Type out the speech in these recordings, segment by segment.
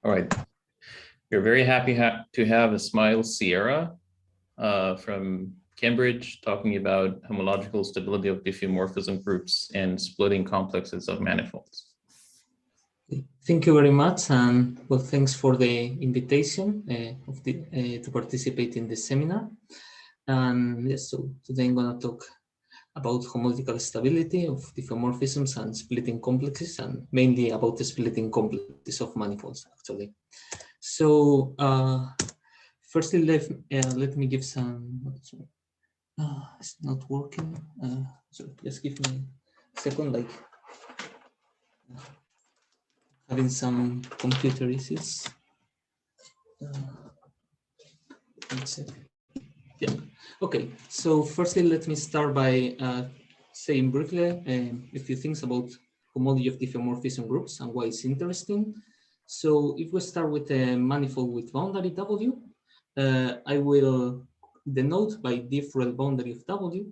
All right. We're very happy to have Ismael Sierra from Cambridge talking about homological stability of diffeomorphism groups and splitting complexes of manifolds. Thank you very much, and well, thanks for the invitation to participate in this seminar. And yes, so today I'm going to talk about homological stability of diffeomorphisms and splitting complexes, and mainly about the splitting complexes of manifolds, actually. So firstly, let me give some, it's not working. So just give me a second, like having some computer issues. Yeah. Okay. So firstly, let me start by saying briefly a few things about homology of diffeomorphism groups and why it's interesting. So if we start with a manifold with boundary W, I will denote by differential boundary of W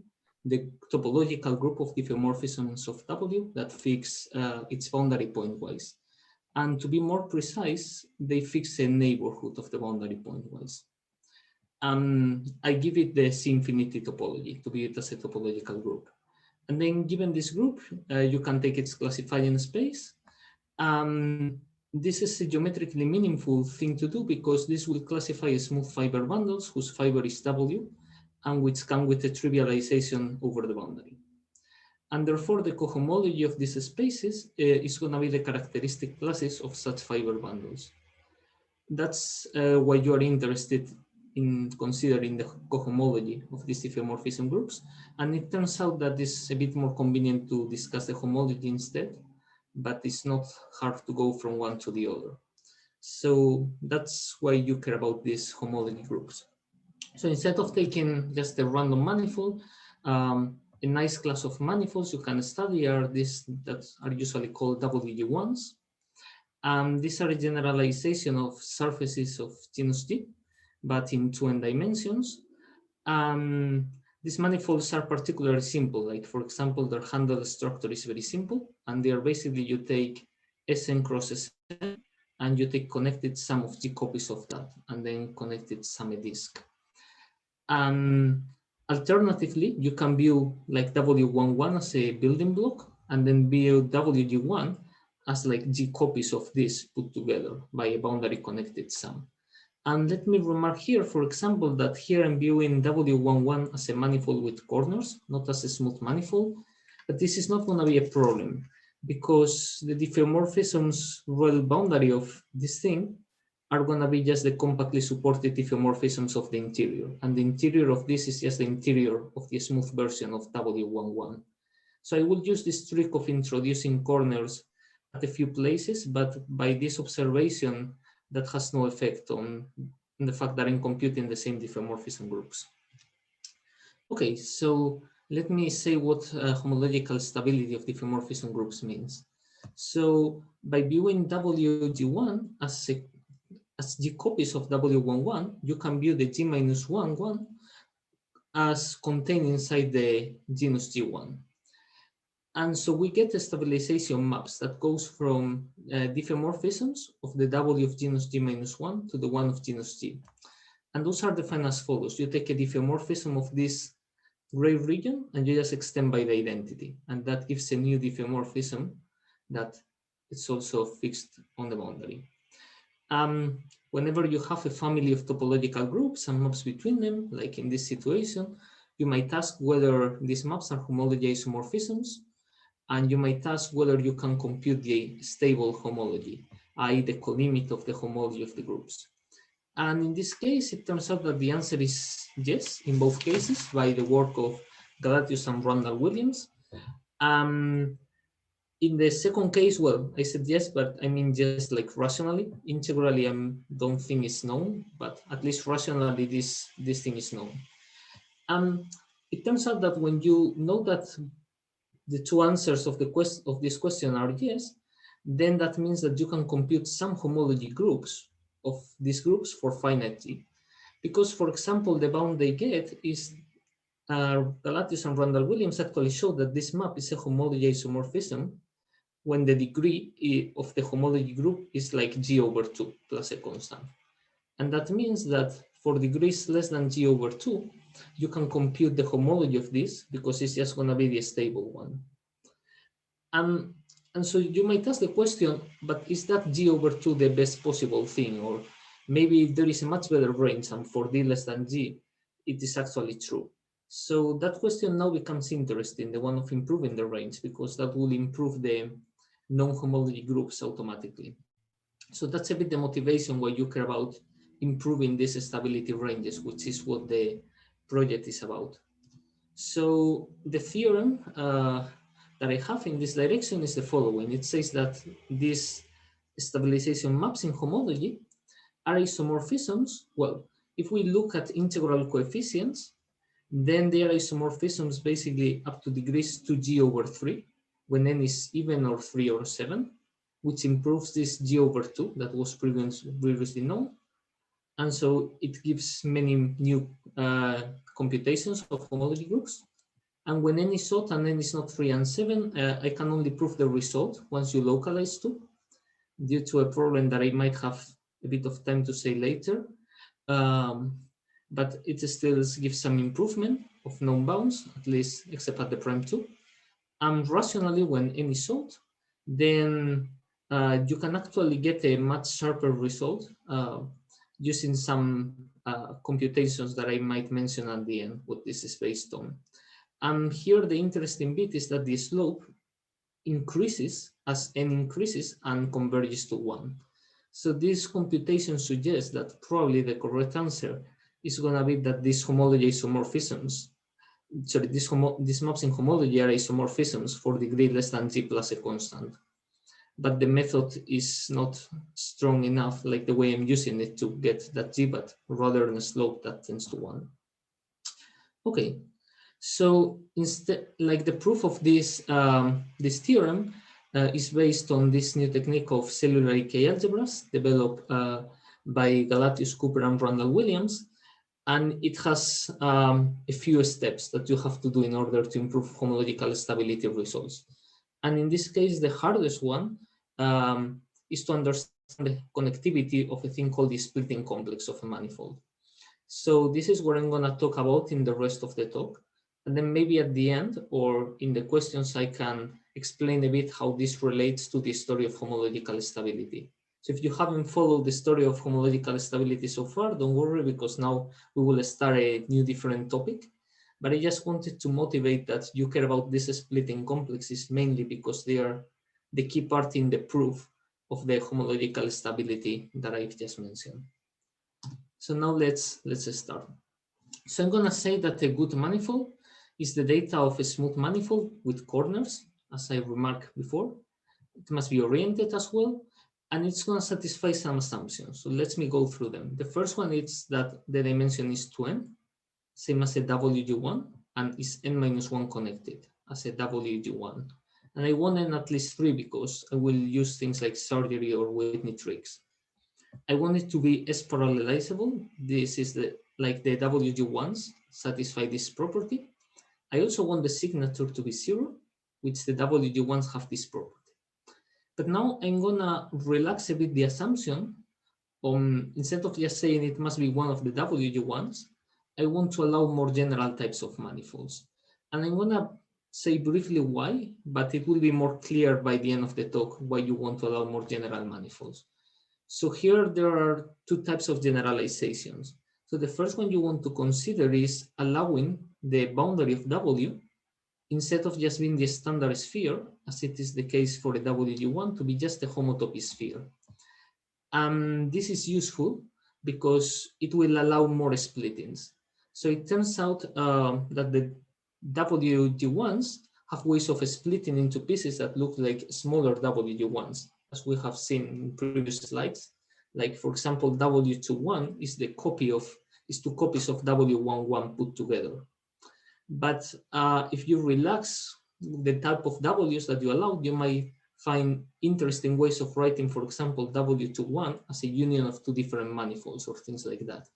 the topological group of diffeomorphisms of W that fix its boundary pointwise. And to be more precise, they fix a neighborhood of the boundary pointwise. I give it the C-infinity topology to be it as a topological group. And then given this group, you can take its classifying space. This is a geometrically meaningful thing to do because this will classify smooth fiber bundles whose fiber is W and which come with a trivialization over the boundary. And therefore, the cohomology of these spaces is going to be the characteristic classes of such fiber bundles. That's why you are interested in considering the cohomology of these diffeomorphism groups. And it turns out that it's a bit more convenient to discuss the homology instead, but it's not hard to go from one to the other. So that's why you care about these homology groups. So instead of taking just a random manifold, a nice class of manifolds you can study are these that are usually called WG1s. These are a generalization of surfaces of genus G, but in 2n dimensions. These manifolds are particularly simple. Like, for example, their handle structure is very simple, and they are basically you take Sn cross Sn, and you take connected sum of G copies of that, and then connected sum a disk. Alternatively, you can view like W11 as a building block, and then view WG1 as like G copies of this put together by a boundary connected sum. And let me remark here, for example, that here I'm viewing W11 as a manifold with corners, not as a smooth manifold, but this is not going to be a problem because the diffeomorphisms real boundary of this thing are going to be just the compactly supported diffeomorphisms of the interior. And the interior of this is just the interior of the smooth version of W11. So I will use this trick of introducing corners at a few places, but by this observation, that has no effect on the fact that I'm computing the same diffeomorphism groups. Okay, so let me say what homological stability of diffeomorphism groups means. So by viewing WG1 as G copies of W11, you can view the G minus 1 as contained inside the genus G1. And so we get a stabilization maps that goes from diffeomorphisms of the W of genus G minus 1 to the one of genus G. And those are defined as follows. You take a diffeomorphism of this gray region and you just extend by the identity. And that gives a new diffeomorphism that it's also fixed on the boundary. Whenever you have a family of topological groups and maps between them, like in this situation, you might ask whether these maps are homology isomorphisms, and you might ask whether you can compute the stable homology, i.e. the colimit of the homology of the groups. And in this case, it turns out that the answer is yes, in both cases, by the work of Galatius and Randall-Williams. In the second case, well, I said yes, but I mean just like rationally. Integrally, I don't think it's known, but at least rationally, this thing is known. It turns out that when you know that the two answers of this question are yes, then that means that you can compute some homology groups of these groups for finite G. Because, for example, the bound they get is Galatius and Randall-Williams actually showed that this map is a homology isomorphism when the degree of the homology group is like g/2 plus a constant. And that means that for degrees less than g/2, you can compute the homology of this because it's just going to be the stable one. And so you might ask the question, but is that g/2 the best possible thing? Or maybe there is a much better range, and for d less than g, it is actually true. So that question now becomes interesting, the one of improving the range, because that will improve the non-homology groups automatically. So that's a bit the motivation why you care about improving these stability ranges, which is what the project is about. So the theorem that I have in this direction is the following. It says that these stabilization maps in homology are isomorphisms. Well, if we look at integral coefficients, then they are isomorphisms basically up to degrees 2g/3 when n is even or 3 or 7, which improves this g/2 that was previously known. And so it gives many new computations of homology groups. And when n is odd and n is not 3 and 7, I can only prove the result once you localize to, due to a problem that I might have a bit of time to say later. But it still gives some improvement of known bounds, at least except at the prime 2. And rationally, when n is odd, then you can actually get a much sharper result using some computations that I might mention at the end, what this is based on. And here the interesting bit is that the slope increases as n increases and converges to 1. So this computation suggests that probably the correct answer is going to be that these homology isomorphisms, sorry, these maps in homology are isomorphisms for degree less than g plus a constant. But the method is not strong enough, like the way I'm using it, to get that g, but rather than a slope that tends to 1. Okay, so instead, like the proof of this this theorem is based on this new technique of cellular EK algebras developed by Galatius Cooper and Randall Williams. And it has a few steps that you have to do in order to improve homological stability results. And in this case, the hardest one is to understand the connectivity of a thing called the splitting complex of a manifold. So this is what I'm going to talk about in the rest of the talk. And then maybe at the end or in the questions, I can explain a bit how this relates to the story of homological stability. So if you haven't followed the story of homological stability so far, don't worry, because now we will start a new different topic. But I just wanted to motivate that you care about this splitting complexes mainly because they are the key part in the proof of the homological stability that I've just mentioned. So now let's start. So I'm going to say that a good manifold is the data of a smooth manifold with corners, as I remarked before. It must be oriented as well, and it's going to satisfy some assumptions. So let me go through them. The first one is that the dimension is 2n, same as a WG1, and is n-1 connected as a WG1. And I want n at least 3 because I will use things like surgery or Whitney tricks. I want it to be S-parallelizable. This is like the WG1s satisfy this property. I also want the signature to be 0, which the WG1s have this property. But now I'm gonna relax a bit the assumption on, instead of just saying it must be one of the WG1s, I want to allow more general types of manifolds. And I'm gonna say briefly why, but it will be more clear by the end of the talk why you want to allow more general manifolds. So here there are two types of generalizations. So the first one you want to consider is allowing the boundary of W, instead of just being the standard sphere, as it is the case for a WG1, to be just a homotopy sphere. This is useful because it will allow more splittings. So it turns out that the WG1s have ways of splitting into pieces that look like smaller WG1s, as we have seen in previous slides. Like, for example, W21 is two copies of W11 put together. But if you relax the type of W's that you allow, you might find interesting ways of writing, for example, W21 as a union of two different manifolds or things like that.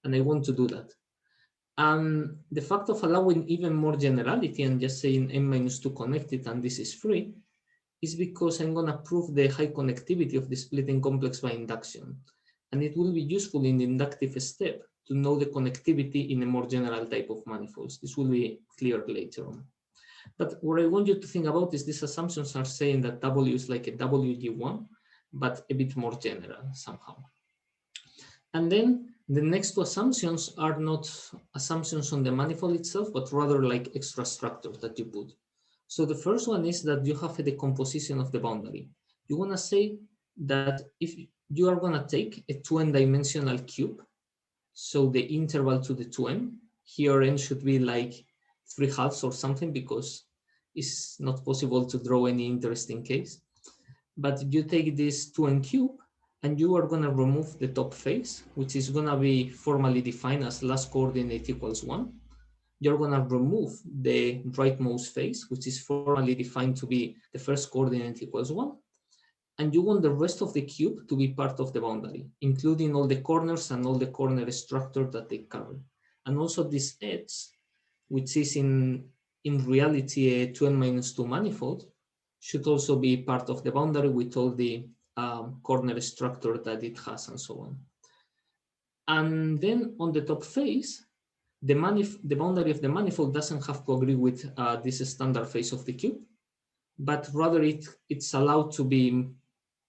And I want to do that. The fact of allowing even more generality and just saying n-2 connected and this is free is because I'm going to prove the high connectivity of the splitting complex by induction. And it will be useful in the inductive step to know the connectivity in a more general type of manifolds. This will be clear later on. But what I want you to think about is these assumptions are saying that W is like a WG1, but a bit more general somehow. And then the next two assumptions are not assumptions on the manifold itself, but rather like extra structures that you put. So the first one is that you have a decomposition of the boundary. You want to say that if you are going to take a 2n dimensional cube, so the interval to the 2n, here n should be like 3/2 or something because it's not possible to draw any interesting case. But you take this 2n cube and you are going to remove the top face, which is going to be formally defined as last coordinate equals 1. You're going to remove the rightmost face, which is formally defined to be the first coordinate equals 1. And you want the rest of the cube to be part of the boundary, including all the corners and all the corner structure that they carry. And also this edge, which is in reality a 2n minus 2 manifold, should also be part of the boundary with all the corner structure that it has and so on. And then on the top face, the boundary of the manifold doesn't have to agree with this standard face of the cube, but rather it's allowed to be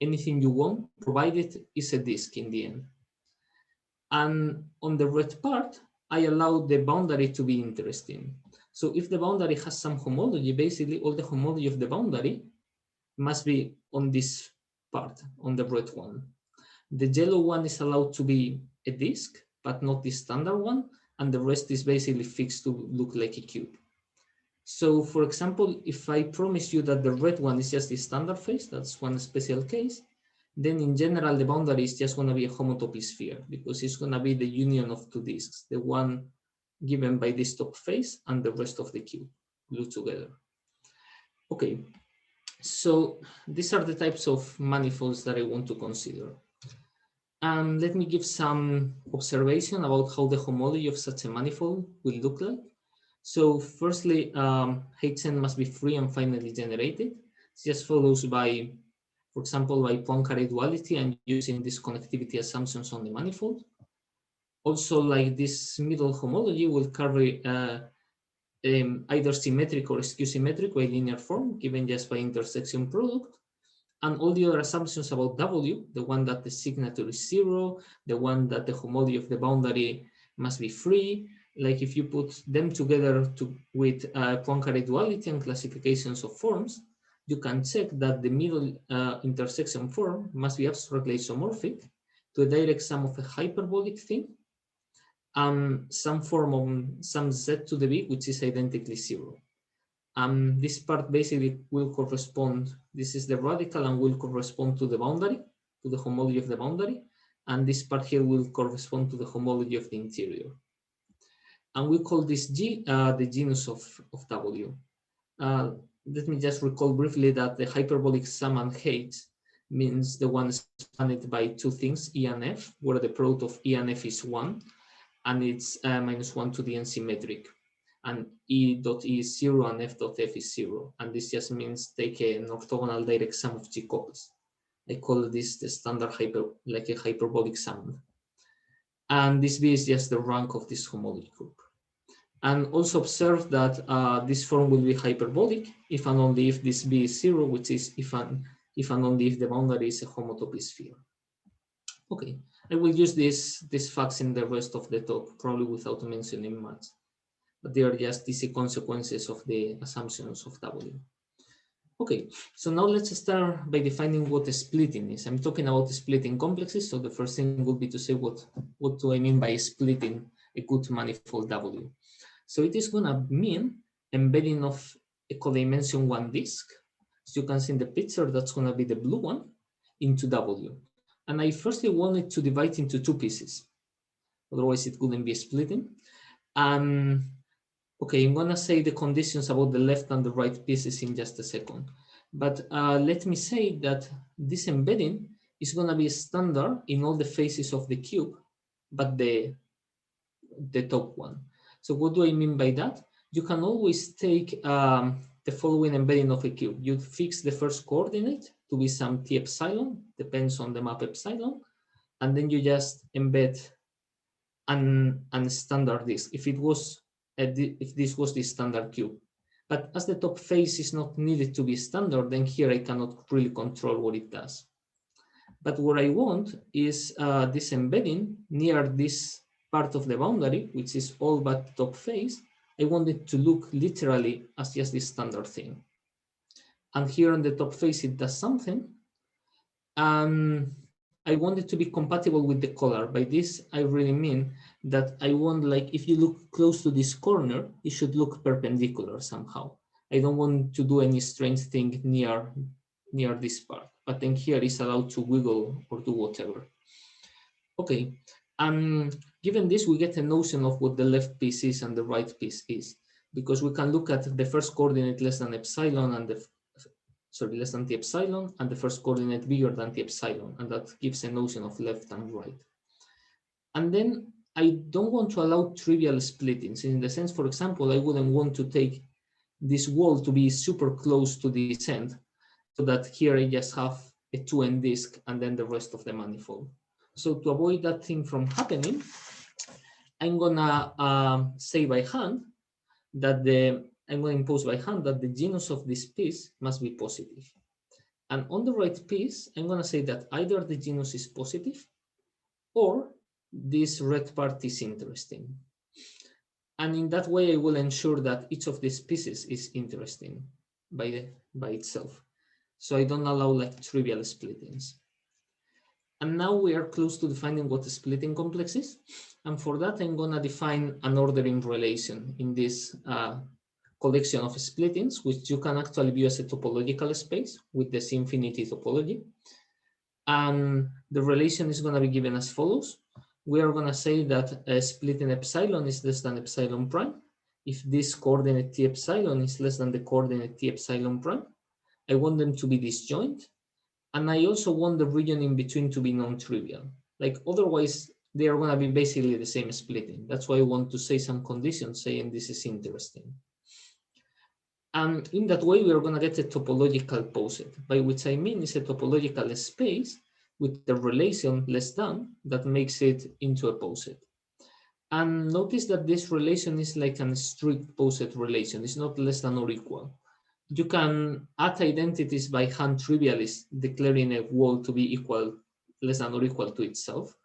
anything you want, provided it's a disk in the end. And on the red part, I allow the boundary to be interesting. So if the boundary has some homology, basically all the homology of the boundary must be on this part, on the red one. The yellow one is allowed to be a disk, but not the standard one, and the rest is basically fixed to look like a cube. So for example, if I promise you that the red one is just the standard face, that's one special case, then in general, the boundary is just going to be a homotopy sphere because it's going to be the union of two disks, the one given by this top face and the rest of the cube glued together. Okay, so these are the types of manifolds that I want to consider. And let me give some observation about how the homology of such a manifold will look like. So firstly, Hn must be free and finally generated. It just follows by, for example, by Poincare duality and using these connectivity assumptions on the manifold. Also, like this middle homology will carry either symmetric or skew-symmetric by linear form, given just by intersection product. And all the other assumptions about W, the one that the signature is 0, the one that the homology of the boundary must be free, like if you put them together with Poincare duality and classifications of forms, you can check that the middle intersection form must be abstractly isomorphic to a direct sum of a hyperbolic thing and some form of some z to the b, which is identically 0. This part basically will correspond, this is the radical and will correspond to the boundary, to the homology of the boundary, and this part here will correspond to the homology of the interior. And we call this G the genus of W. Let me just recall briefly that the hyperbolic sum and H means the one spanned by two things, E and F, where the product of E and F is 1, and it's -1 to the n symmetric. And E dot E is 0 and F dot F is 0. And this just means take an orthogonal direct sum of G copies. I call this the standard like a hyperbolic sum. And this B is just the rank of this homology group. And also observe that this form will be hyperbolic if and only if this B is 0, which is if and only if the boundary is a homotopy sphere. Okay, I will use these facts in the rest of the talk, probably without mentioning much. But they are just easy consequences of the assumptions of W. Okay, so now let's start by defining what splitting is. I'm talking about splitting complexes, so the first thing would be to say what do I mean by splitting a good manifold W. So it is going to mean embedding of a codimension 1 disk. So you can see in the picture that's going to be the blue one into W. And I firstly wanted to divide into two pieces. Otherwise it couldn't be splitting. Okay, I'm going to say the conditions about the left and the right pieces in just a second. But let me say that this embedding is going to be standard in all the faces of the cube, but the top one. So what do I mean by that? You can always take the following embedding of a cube. You fix the first coordinate to be some t epsilon, depends on the map epsilon, and then you just embed an standard disk if this was the standard cube. But as the top face is not needed to be standard, then here I cannot really control what it does. But what I want is this embedding near this part of the boundary, which is all but top face. I want it to look literally as just this standard thing. And here on the top face, it does something. I want it to be compatible with the color. By this, I really mean that I want, like, if you look close to this corner, it should look perpendicular somehow. I don't want to do any strange thing near this part, but then here is allowed to wiggle or do whatever. Okay, given this, we get a notion of what the left piece is and the right piece is, because we can look at the first coordinate less than epsilon and less than the epsilon, and the first coordinate bigger than the epsilon, and that gives a notion of left and right. And then I don't want to allow trivial splittings. In the sense, for example, I wouldn't want to take this wall to be super close to this end, so that here I just have a 2n disk and then the rest of the manifold. So to avoid that thing from happening, I'm gonna say by hand that I'm going to impose by hand that the genus of this piece must be positive. And on the right piece, I'm going to say that either the genus is positive or this red part is interesting. And in that way, I will ensure that each of these pieces is interesting by itself. So I don't allow like trivial splittings. And now we are close to defining what a splitting complex is. And for that, I'm going to define an ordering relation in this collection of splittings, which you can actually view as a topological space with this infinity topology. And the relation is going to be given as follows. We are going to say that a splitting epsilon is less than epsilon prime. If this coordinate t epsilon is less than the coordinate t epsilon prime, I want them to be disjoint. And I also want the region in between to be non-trivial. Like otherwise, they are going to be basically the same splitting. That's why I want to say some conditions saying this is interesting. And in that way, we are going to get a topological poset, by which I mean is a topological space with the relation less than that makes it into a poset. And notice that this relation is like a strict poset relation. It's not less than or equal. You can add identities by hand trivially, declaring a wall to be equal, less than or equal to itself.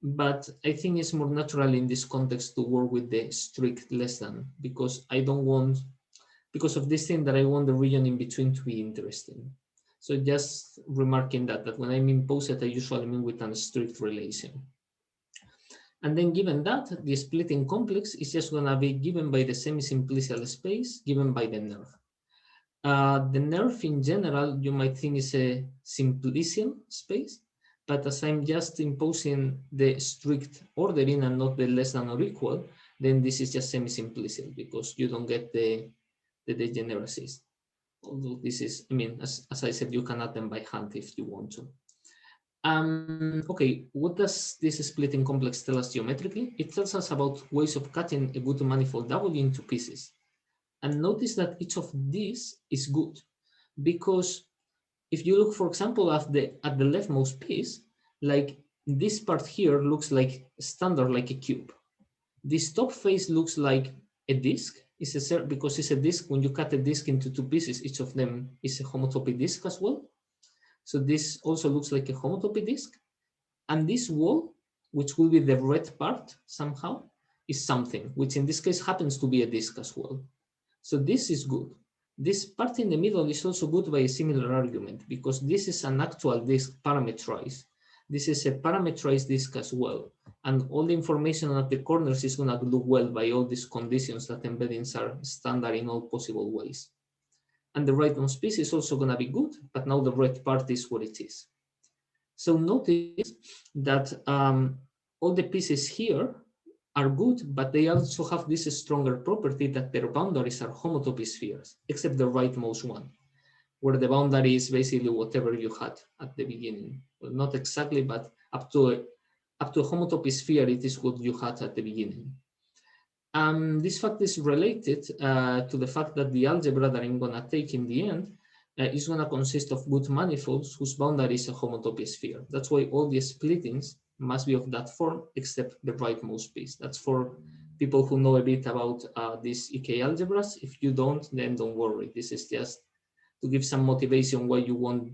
But I think it's more natural in this context to work with the strict less than, because I don't want, because of this thing that I want the region in between to be interesting. So just remarking that when I mean poset, I usually mean with a strict relation. And then given that, the splitting complex is just going to be given by the semi-simplicial space given by the nerve. The nerve in general, you might think is a simplicial space, but as I'm just imposing the strict ordering and not the less than or equal, then this is just semi-simplicial because you don't get the degeneracies. Although this is, I mean, as I said, you can add them by hand if you want to. Okay, what does this splitting complex tell us geometrically? It tells us about ways of cutting a good manifold W into pieces. And notice that each of these is good, because if you look, for example, at the leftmost piece, like this part here looks like standard, like a cube. This top face looks like a disk. Because it's a disk. When you cut a disk into two pieces, each of them is a homotopy disk as well. So this also looks like a homotopy disk. And this wall, which will be the red part somehow, is something, which in this case happens to be a disk as well. So this is good. This part in the middle is also good by a similar argument, because this is an actual disk parametrized. This is a parametrized disk as well. And all the information at the corners is going to look well by all these conditions that embeddings are standard in all possible ways. And the rightmost piece is also going to be good, but now the red part is what it is. So notice that all the pieces here are good, but they also have this stronger property that their boundaries are homotopy spheres, except the rightmost one, where the boundary is basically whatever you had at the beginning. Well, not exactly, but up to a homotopy sphere, it is what you had at the beginning. This fact is related to the fact that the algebra that I'm going to take in the end is going to consist of good manifolds whose boundary is a homotopy sphere. That's why all the splittings must be of that form, except the rightmost piece. That's for people who know a bit about these EK algebras. If you don't, then don't worry. This is just to give some motivation why you want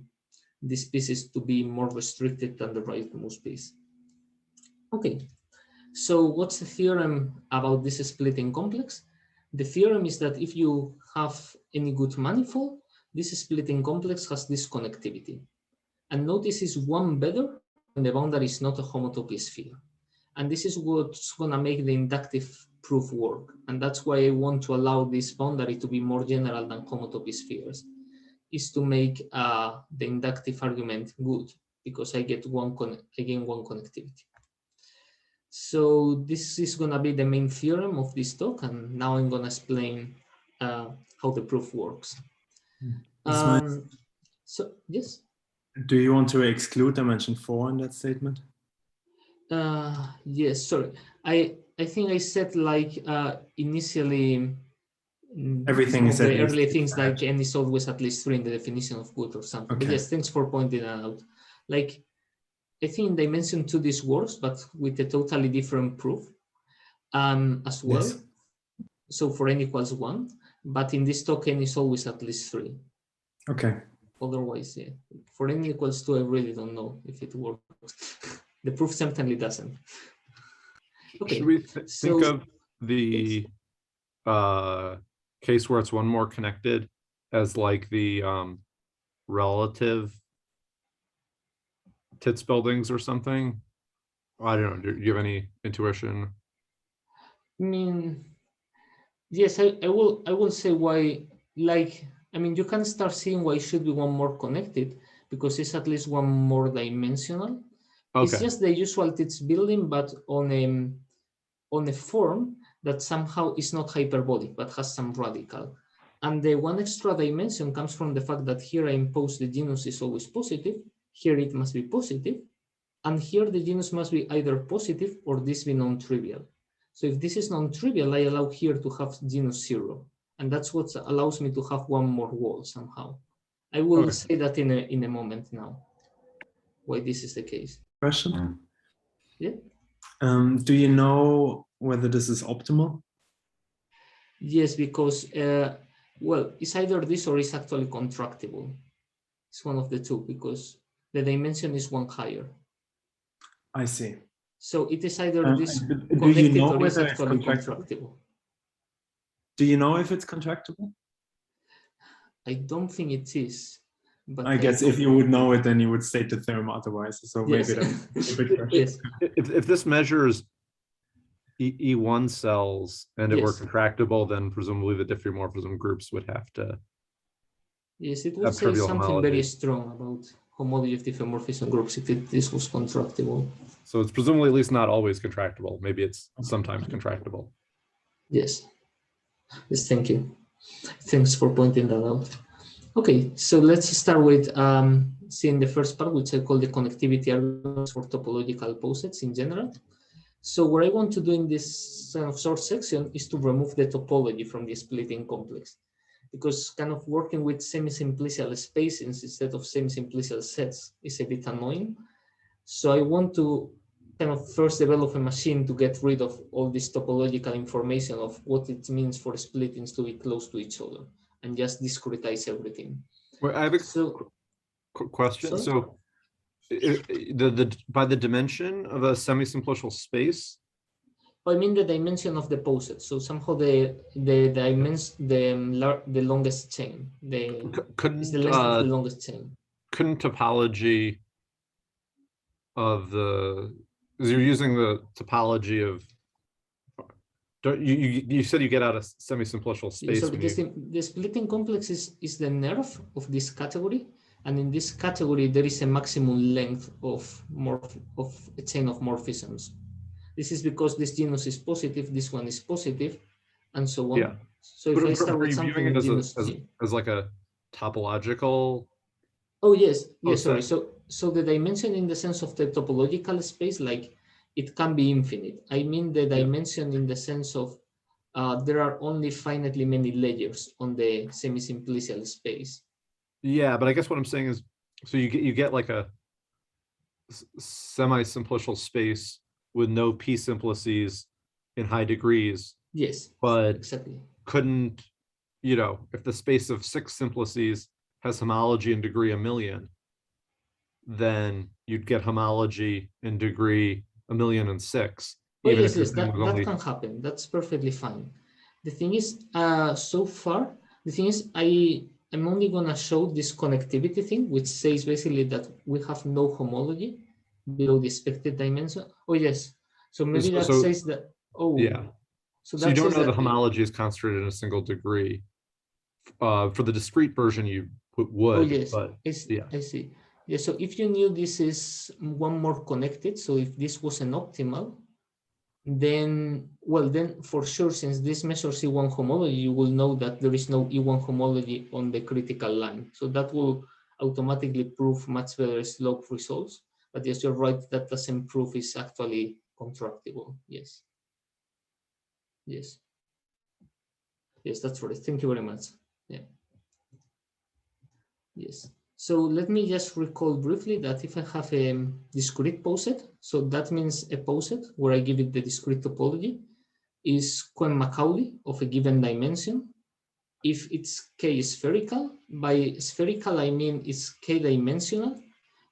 these pieces to be more restricted than the rightmost piece. Okay, so what's the theorem about this splitting complex? The theorem is that if you have any good manifold, this splitting complex has this connectivity. And notice is one better when the boundary is not a homotopy sphere. And this is what's going to make the inductive proof work. And that's why I want to allow this boundary to be more general than homotopy spheres, is to make the inductive argument good, because I get one connectivity. So this is going to be the main theorem of this talk. And now I'm going to explain how the proof works. So, yes. Do you want to exclude dimension 4 in that statement? Yes, sorry. I think I said like initially everything is the early things like n is always at least 3 in the definition of good or something. Okay. But yes, thanks for pointing that out. Like I think dimension 2 this works, but with a totally different proof as well. Yes. So for n equals 1, but in this talk n is always at least 3. Okay. Otherwise, yeah. For n equals 2, I really don't know if it works. The proof certainly doesn't. Okay. Should we think of the case where it's one more connected as like the relative Tits buildings or something? I don't know. Do you have any intuition? I mean, yes, I will say why. Like, I mean, you can start seeing why it should be one more connected, because it's at least one more dimensional. Okay. It's just the usual Tits building, but on a form that somehow is not hyperbolic, but has some radical. And the one extra dimension comes from the fact that here I impose the genus is always positive, here it must be positive, and here the genus must be either positive or this be non-trivial. So if this is non-trivial, I allow here to have genus 0. And that's what allows me to have one more wall somehow. I will say that in a moment now, why this is the case. Question? Yeah. Do you know whether this is optimal? Yes, because, well, it's either this or it's actually contractible. It's one of the two, because the dimension is one higher. I see. So it is either this do connected you know or it's whether actually it's contractible. Do you know if it's contractible? I don't think it is. But I guess if you would know it, then you would state the theorem otherwise. So yes. Maybe that's a big question. Yes. If this measures E1 cells and it were contractible, then presumably the diffeomorphism groups would have to. Yes, it would say something very strong about homology of diffeomorphism groups if this was contractible. So it's presumably at least not always contractible. Maybe it's sometimes contractible. Yes. Yes, thank you. Thanks for pointing that out. Okay, so let's start with seeing the first part, which I call the connectivity arguments for topological posets in general. So what I want to do in this kind of short section is to remove the topology from the splitting complex, because kind of working with semi-simplicial spacings instead of semi-simplicial sets is a bit annoying. So I want to kind of first develop a machine to get rid of all this topological information of what it means for splittings to be close to each other and just discretize everything. Well, I have a question. So by the dimension of a semi-simplicial space? I mean the dimension of the poset. So somehow the dimension, the longest chain, is the length of the longest chain. Couldn't topology of the, because you're using the topology of, you said you get out of semi-simplicial space. So because the splitting complex is the nerve of this category, and in this category there is a maximum length of a chain of morphisms. This is because this genus is positive, this one is positive, and so on. Yeah. So if I start with something in genus as like a topological. Oh yes, yes. Sorry. So the dimension in the sense of the topological space, like it can be infinite. I mean the dimension in the sense of there are only finitely many layers on the semi-simplicial space. Yeah, but I guess what I'm saying is, so you get like a semi-simplicial space with no p simplices in high degrees. Yes, but exactly. Couldn't, if the space of 6 simplices has homology in degree 1,000,000, then you'd get homology in degree 1,000,006. Oh, even yes, if yes, that can happen. That's perfectly fine. The thing is, so far, the thing is, I'm only gonna show this connectivity thing, which says basically that we have no homology below the expected dimension. Oh, yes. So maybe that says that, oh, yeah. so So you that don't says know the that, homology is concentrated in a single degree. For the discrete version, you oh, would, yes, but yeah. I see. Yeah, so if you knew this is one more connected, so if this was an optimal, then, well, then for sure, since this measures E1 homology, you will know that there is no E1 homology on the critical line. So that will automatically prove much better slope results. But yes, you're right, that doesn't prove it's actually contractible. Yes. Yes. Yes, that's right. Thank you very much. Yeah. Yes. So let me just recall briefly that if I have a discrete poset, so that means a poset where I give it the discrete topology is Cohen-Macaulay of a given dimension. If it's K spherical, by spherical I mean it's K dimensional,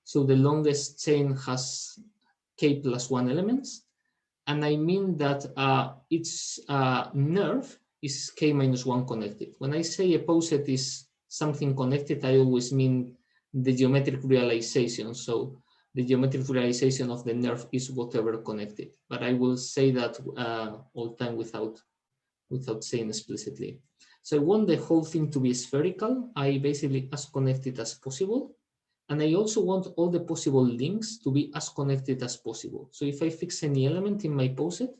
so the longest chain has K plus 1 elements, and I mean that its nerve is K minus 1 connected. When I say a poset is something connected, I always mean the geometric realization. So the geometric realization of the nerve is whatever connected. But I will say that all the time without saying explicitly. So I want the whole thing to be spherical. I basically as connected as possible. And I also want all the possible links to be as connected as possible. So if I fix any element in my poset,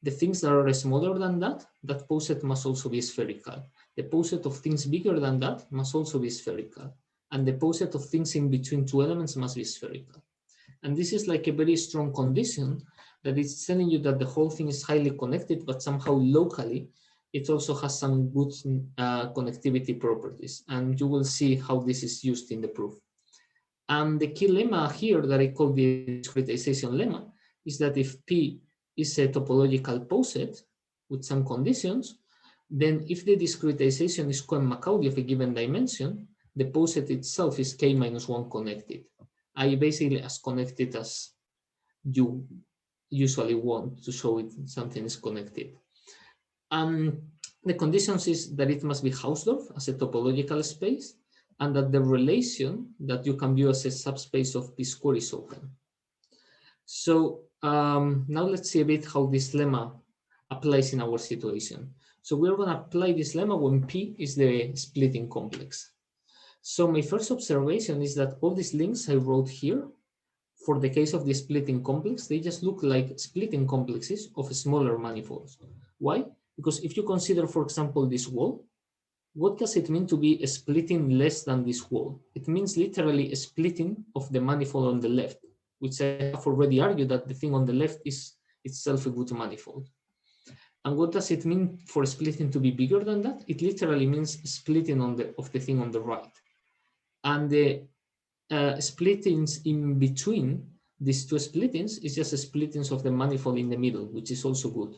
the things that are smaller than that poset must also be spherical. The poset of things bigger than that must also be spherical. And the poset of things in between two elements must be spherical. And this is like a very strong condition that it's telling you that the whole thing is highly connected, but somehow locally, it also has some good connectivity properties. And you will see how this is used in the proof. And the key lemma here that I call the discretization lemma is that if P is a topological poset with some conditions, then if the discretization is Cohen-Macaulay of a given dimension, the poset itself is K minus 1 connected. I basically as connected as you usually want to show it something is connected. The conditions is that it must be Hausdorff as a topological space, and that the relation that you can view as a subspace of P square is open. So now let's see a bit how this lemma applies in our situation. So we're going to apply this lemma when P is the splitting complex. So my first observation is that all these links I wrote here, for the case of the splitting complex, they just look like splitting complexes of smaller manifolds. Why? Because if you consider, for example, this wall, what does it mean to be a splitting less than this wall? It means literally a splitting of the manifold on the left, which I have already argued that the thing on the left is itself a good manifold. And what does it mean for splitting to be bigger than that? It literally means splitting of the thing on the right. And the splittings in between these two splittings is just splittings of the manifold in the middle, which is also good.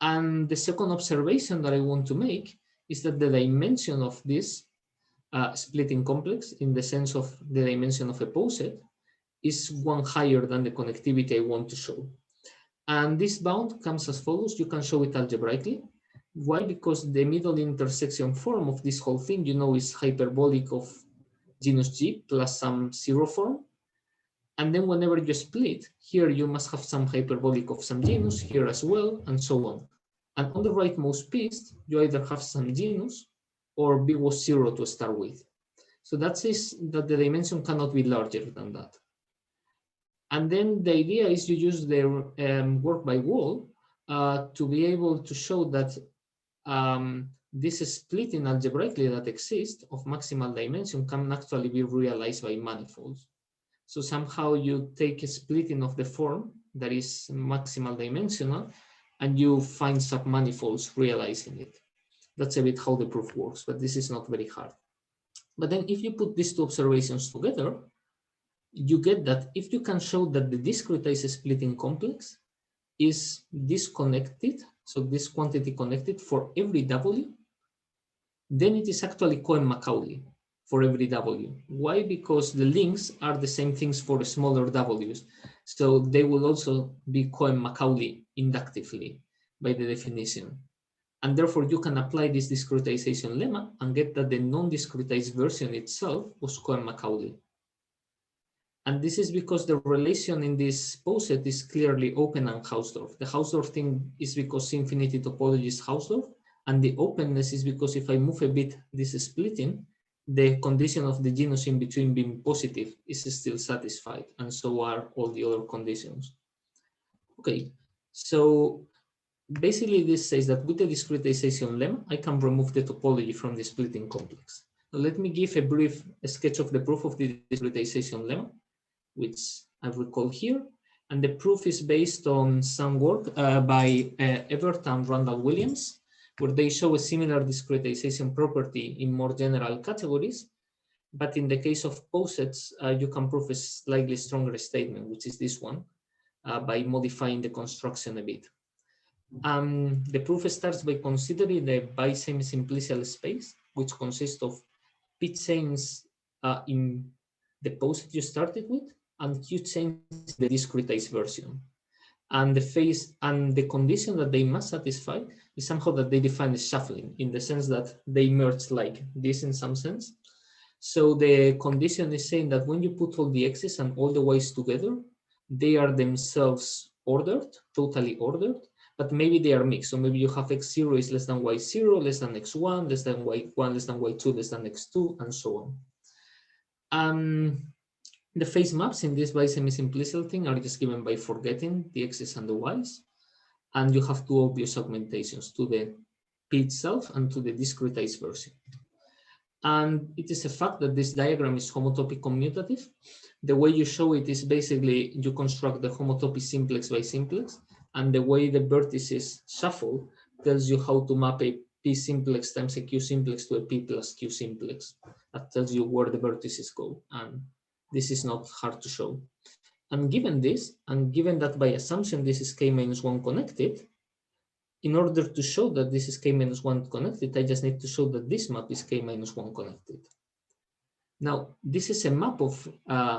And the second observation that I want to make is that the dimension of this splitting complex, in the sense of the dimension of a poset, is one higher than the connectivity I want to show. And this bound comes as follows. You can show it algebraically. Why? Because the middle intersection form of this whole thing, is hyperbolic of genus G plus some zero form. And then whenever you split, here you must have some hyperbolic of some genus, here as well, and so on. And on the rightmost piece, you either have some genus or B was 0 to start with. So that says that the dimension cannot be larger than that. And then the idea is you use the work by wall to be able to show that this splitting algebraically that exists of maximal dimension can actually be realized by manifolds. So somehow you take a splitting of the form that is maximal dimensional and you find submanifolds realizing it. That's a bit how the proof works, but this is not very hard. But then if you put these two observations together, you get that if you can show that the discretized splitting complex is disconnected, so this quantity connected for every W, then it is actually Cohen-Macaulay for every W. Why? Because the links are the same things for smaller Ws. So they will also be Cohen-Macaulay inductively by the definition. And therefore you can apply this discretization lemma and get that the non-discretized version itself was Cohen-Macaulay. And this is because the relation in this poset is clearly open and Hausdorff. The Hausdorff thing is because infinity topology is Hausdorff, and the openness is because if I move a bit this splitting, the condition of the genus in between being positive is still satisfied, and so are all the other conditions. Okay, so basically this says that with the discretization lemma, I can remove the topology from the splitting complex. Now let me give a brief sketch of the proof of the discretization lemma, which I recall here. And the proof is based on some work by Ebert and Randall Williams, where they show a similar discretization property in more general categories. But in the case of posets, you can prove a slightly stronger statement, which is this one, by modifying the construction a bit. The proof starts by considering the bi-semi-simplicial space, which consists of p chains in the poset you started with, and q chains the discretized version. And the phase and the condition that they must satisfy is somehow that they define a shuffling, in the sense that they merge like this in some sense. So the condition is saying that when you put all the x's and all the y's together, they are themselves ordered, totally ordered, but maybe they are mixed. So maybe you have x0 is less than y0, less than x1, less than y1, less than y2, less than x2, and so on. The phase maps in this bi-semi-simplicial thing are just given by forgetting the x's and the y's. And you have two obvious augmentations, to the p itself and to the discretized version. And it is a fact that this diagram is homotopy commutative. The way you show it is basically you construct the homotopy simplex by simplex, and the way the vertices shuffle tells you how to map a p simplex times a q simplex to a p plus q simplex. That tells you where the vertices go, and this is not hard to show. And given this, and given that by assumption this is k minus 1 connected, in order to show that this is k minus 1 connected, I just need to show that this map is k minus 1 connected. Now, this is a map of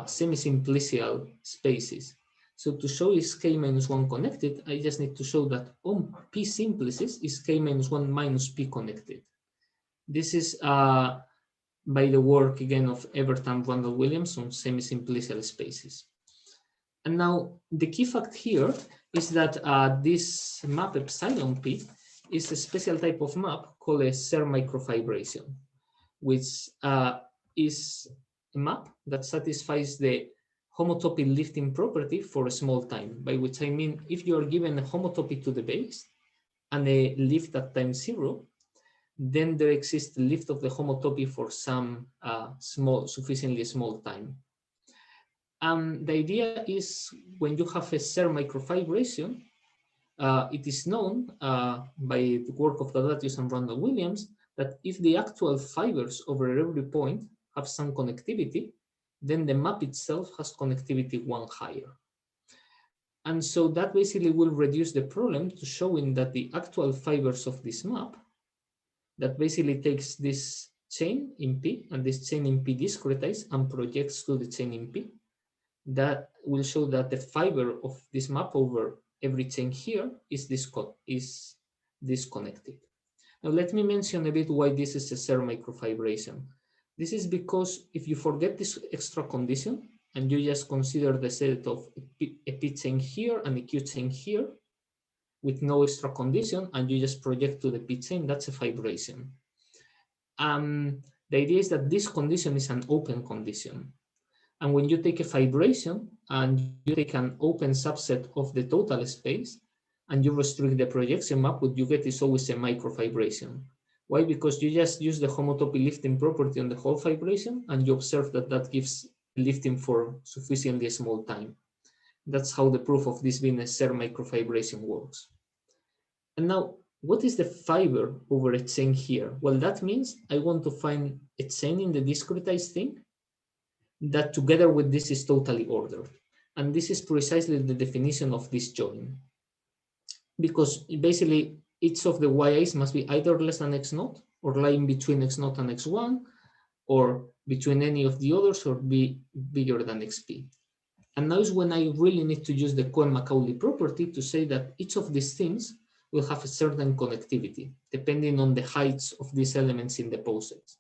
semi-simplicial spaces. So to show is k minus 1 connected, I just need to show that on p simplices is k minus 1 minus p connected. This is by the work again of Ebert and Randall Williams on semi-simplicial spaces. And now the key fact here is that this map epsilon p is a special type of map called a Serre microfibration, which is a map that satisfies the homotopy lifting property for a small time, by which I mean if you are given a homotopy to the base and a lift at time 0, then there exists the lift of the homotopy for some sufficiently small time. The idea is when you have a Serre microfibration, it is known by the work of Dallatius and Randall Williams that if the actual fibers over every point have some connectivity, then the map itself has connectivity 1 higher. And so that basically will reduce the problem to showing that the actual fibers of this map that basically takes this chain in P and this chain in P discretized and projects to the chain in P. That will show that the fiber of this map over every chain here is disconnected. Now let me mention a bit why this is a Serre microfibration. This is because if you forget this extra condition and you just consider the set of a P chain here and a Q chain here, with no extra condition, and you just project to the P chain, that's a fibration. The idea is that this condition is an open condition. And when you take a fibration and you take an open subset of the total space and you restrict the projection map, what you get is always a microfibration. Why? Because you just use the homotopy lifting property on the whole fibration and you observe that that gives lifting for sufficiently small time. That's how the proof of this being a Serre microfibration works. And now, what is the fiber over a chain here? Well, that means I want to find a chain in the discretized thing that together with this is totally ordered. And this is precisely the definition of this join. Because basically each of the yi's must be either less than x naught or lying between x naught and x1 or between any of the others or be bigger than xp. And now is when I really need to use the Cohen-Macaulay property to say that each of these things will have a certain connectivity depending on the heights of these elements in the posets.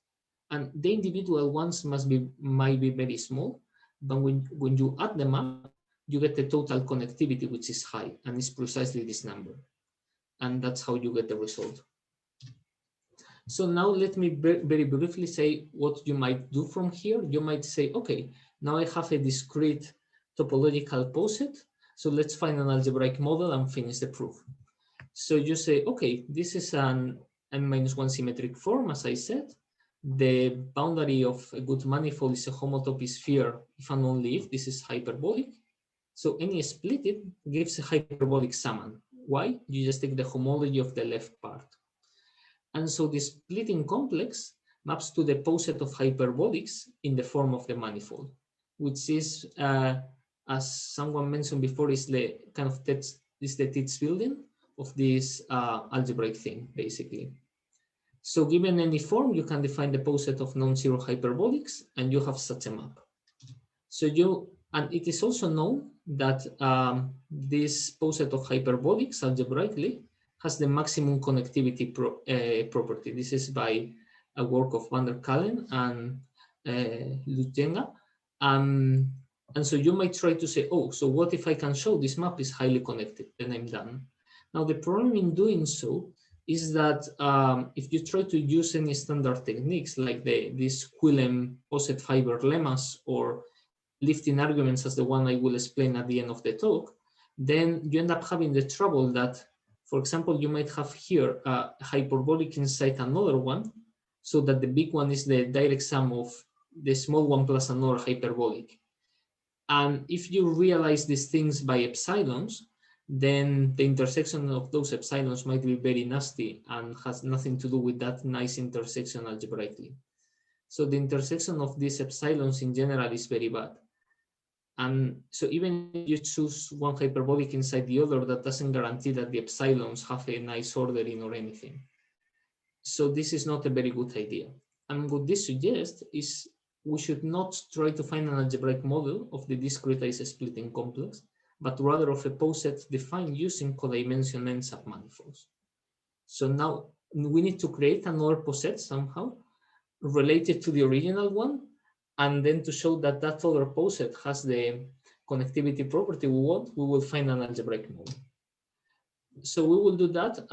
And the individual ones might be very small, but when you add them up, you get the total connectivity, which is high, and it's precisely this number. And that's how you get the result. So now let me very briefly say what you might do from here. You might say, okay, now I have a discrete topological poset. So let's find an algebraic model and finish the proof. So you say, okay, this is an n-1 symmetric form, as I said. The boundary of a good manifold is a homotopy sphere if and only if this is hyperbolic. So any split it gives a hyperbolic summand. Why? You just take the homology of the left part. And so the splitting complex maps to the poset of hyperbolics in the form of the manifold, which is, as someone mentioned before, is the kind of Tits building of this algebraic thing, basically. So given any form, you can define the poset of non-zero hyperbolics, and you have such a map. So and it is also known that this poset of hyperbolics algebraically has the maximum connectivity property. This is by a work of van der Kallen and Lutjenga. And so you might try to say, oh, so what if I can show this map is highly connected? Then I'm done. Now, the problem in doing so is that if you try to use any standard techniques like these Quillen poset fiber lemmas or lifting arguments as the one I will explain at the end of the talk, then you end up having the trouble that, for example, you might have here a hyperbolic inside another one, so that the big one is the direct sum of the small one plus another hyperbolic. And if you realize these things by epsilons, then the intersection of those epsilons might be very nasty and has nothing to do with that nice intersection algebraically. So the intersection of these epsilons in general is very bad. And so even if you choose one hyperbolic inside the other, that doesn't guarantee that the epsilons have a nice ordering or anything. So this is not a very good idea. And what this suggests is we should not try to find an algebraic model of the discretized splitting complex, but rather of a poset defined using codimension n submanifolds. So now we need to create another poset somehow related to the original one, and then to show that that other poset has the connectivity property we want, we will find an algebraic model. So we will do that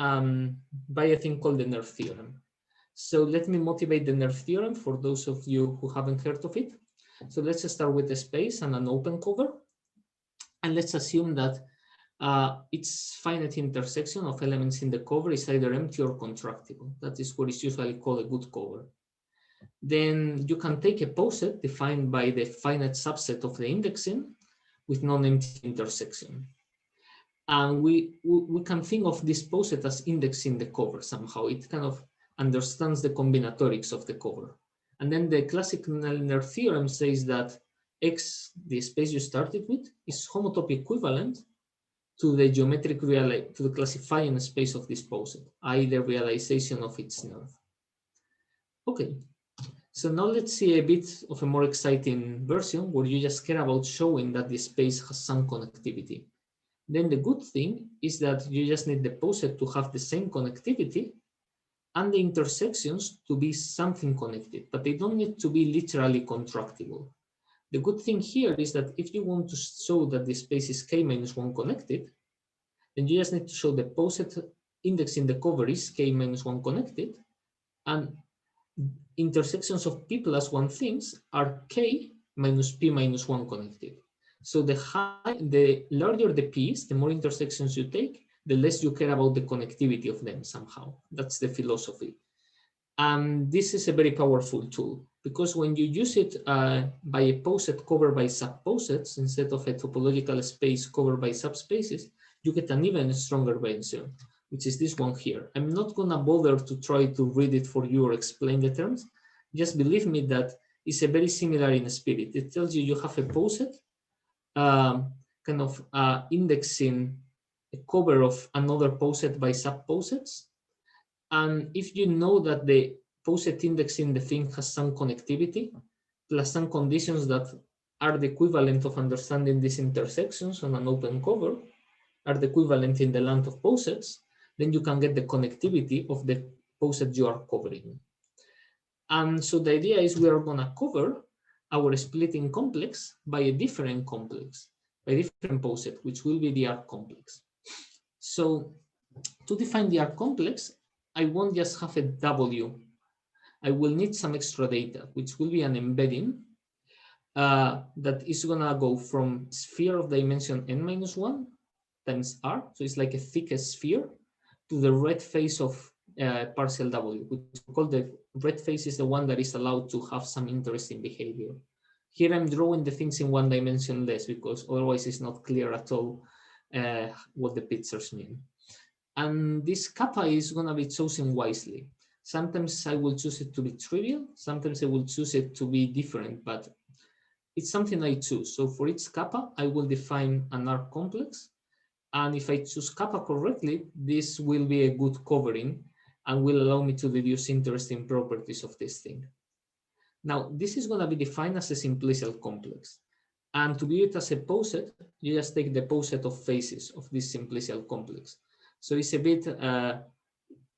by a thing called the NERV theorem. So let me motivate the NERV theorem for those of you who haven't heard of it. So let's start with a space and an open cover. And let's assume that its finite intersection of elements in the cover is either empty or contractible. That is what is usually called a good cover. Then you can take a poset defined by the finite subset of the indexing with non-empty intersection. And we can think of this poset as indexing the cover somehow. It kind of understands the combinatorics of the cover. And then the classical NERV theorem says that X, the space you started with, is homotopy equivalent to the geometric to the classifying space of this poset, i.e. the realization of its NERV. Okay, so now let's see a bit of a more exciting version where you just care about showing that the space has some connectivity. Then the good thing is that you just need the poset to have the same connectivity and the intersections to be something connected, but they don't need to be literally contractible. The good thing here is that if you want to show that the space is k-1 connected, then you just need to show the poset index in the cover is k-1 connected, and intersections of p plus 1 things are k minus p-1 connected. So the larger the p is, the more intersections you take, the less you care about the connectivity of them somehow. That's the philosophy. And this is a very powerful tool, because when you use it by a poset covered by subposets instead of a topological space covered by subspaces, you get an even stronger version. which is this one here. I'm not gonna bother to try to read it for you or explain the terms. Just believe me that it's a very similar in spirit. It tells you you have a poset, kind of indexing a cover of another poset by subposets. And if you know that the poset indexing the thing has some connectivity, plus some conditions that are the equivalent of understanding these intersections on an open cover, are the equivalent in the length of posets, then you can get the connectivity of the poset you are covering. And so the idea is we are going to cover our splitting complex by a different complex, by a different poset, which will be the arc complex. So to define the arc complex, I won't just have a W. I will need some extra data, which will be an embedding that is going to go from sphere of dimension n-1 times r, so it's like a thick sphere, to the red face of partial W, which we call the red face is the one that is allowed to have some interesting behavior. Here I'm drawing the things in one dimension less because otherwise it's not clear at all what the pictures mean. And this kappa is going to be chosen wisely. Sometimes I will choose it to be trivial, sometimes I will choose it to be different, but it's something I choose. So for each kappa, I will define an arc complex. And if I choose kappa correctly, this will be a good covering and will allow me to deduce interesting properties of this thing. Now, this is going to be defined as a simplicial complex. And to view it as a poset, you just take the poset of faces of this simplicial complex. So it's a bit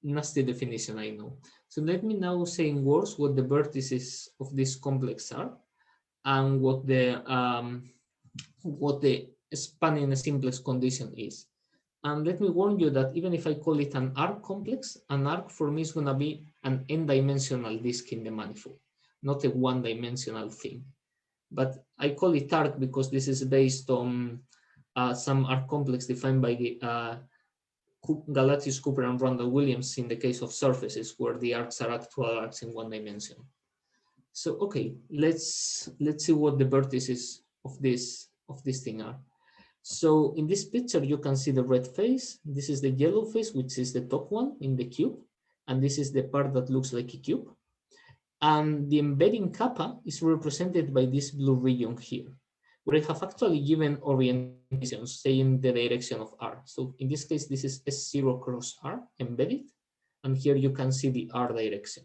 nasty definition, I know. So let me now say in words what the vertices of this complex are and what the spanning a simplex condition is. And let me warn you that even if I call it an arc complex, an arc for me is going to be an n-dimensional disk in the manifold, not a one-dimensional thing. But I call it arc because this is based on some arc complex defined by the Galatius, Cooper, and Randall Williams in the case of surfaces where the arcs are actual arcs in one dimension. So okay, let's see what the vertices of this thing are. So in this picture, you can see the red face. This is the yellow face, which is the top one in the cube. And this is the part that looks like a cube. And the embedding kappa is represented by this blue region here, where I have actually given orientations saying the direction of R. So in this case, this is S0 cross R embedded. And here you can see the R direction.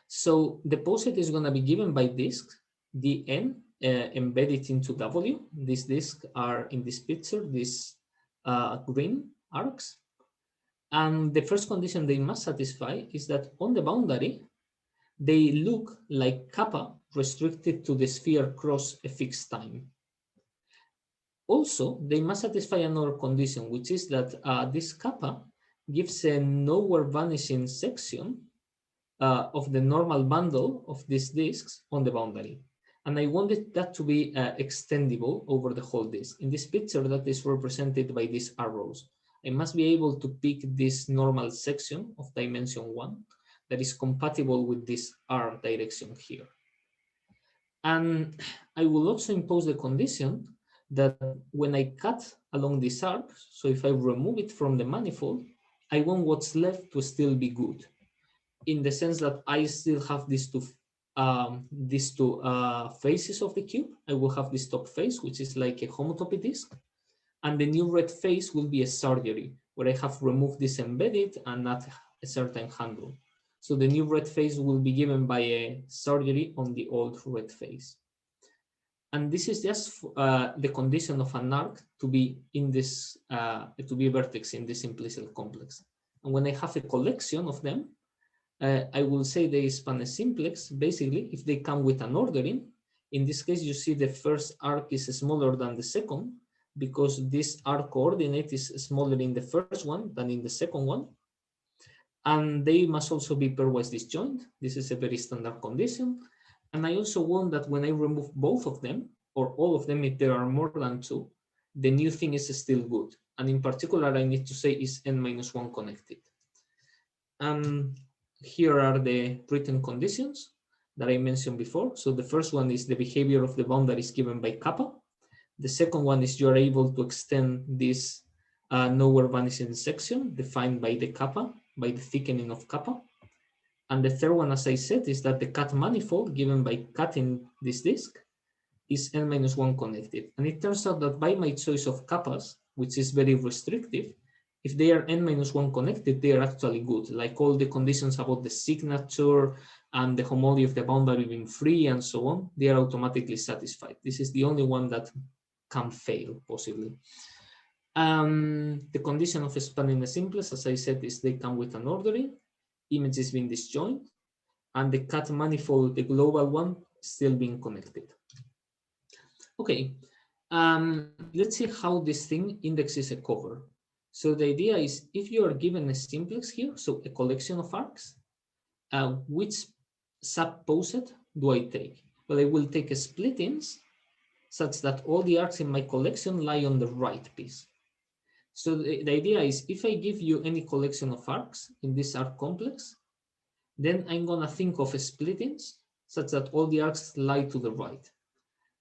So the poset is going to be given by disk, the N embedded into W. These disks are in this picture, these green arcs. And the first condition they must satisfy is that on the boundary, they look like kappa restricted to the sphere cross a fixed time. Also, they must satisfy another condition, which is that this kappa gives a nowhere vanishing section of the normal bundle of these disks on the boundary. And I wanted that to be extendable over the whole disk. In this picture, that is represented by these arrows. I must be able to pick this normal section of dimension 1 that is compatible with this R direction here. And I will also impose the condition that when I cut along this arc, so if I remove it from the manifold, I want what's left to still be good, in the sense that I still have these two faces of the cube. I will have this top face, which is like a homotopy disk, and the new red face will be a surgery, where I have removed this embedded and not a certain handle. So the new red face will be given by a surgery on the old red face. And this is just the condition of an arc to be in this, to be a vertex in this simplicial complex. And when I have a collection of them, I will say they span a simplex, basically, if they come with an ordering. In this case, you see the first arc is smaller than the second, because this arc coordinate is smaller in the first one than in the second one. And they must also be pairwise disjoint. This is a very standard condition. And I also want that when I remove both of them, or all of them if there are more than two, the new thing is still good. And in particular, I need to say is n-1 connected. Here are the written conditions that I mentioned before. So the first one is the behavior of the boundary is given by kappa. The second one is you're able to extend this nowhere vanishing section defined by the kappa, by the thickening of kappa. And the third one, as I said, is that the cut manifold given by cutting this disk is n-1 connected. And it turns out that by my choice of kappas, which is very restrictive, if they are n-1 connected, they are actually good. Like all the conditions about the signature and the homology of the boundary being free and so on, they are automatically satisfied. This is the only one that can fail, possibly. The condition of spanning the simplest, as I said, is they come with an ordering, images being disjoint, and the cut manifold, the global one, still being connected. Okay, let's see how this thing indexes a cover. So the idea is, if you are given a simplex here, so a collection of arcs, which subposet do I take? Well, I will take a split-ins such that all the arcs in my collection lie on the right piece. So the idea is, if I give you any collection of arcs in this arc complex, then I'm going to think of a split-ins such that all the arcs lie to the right.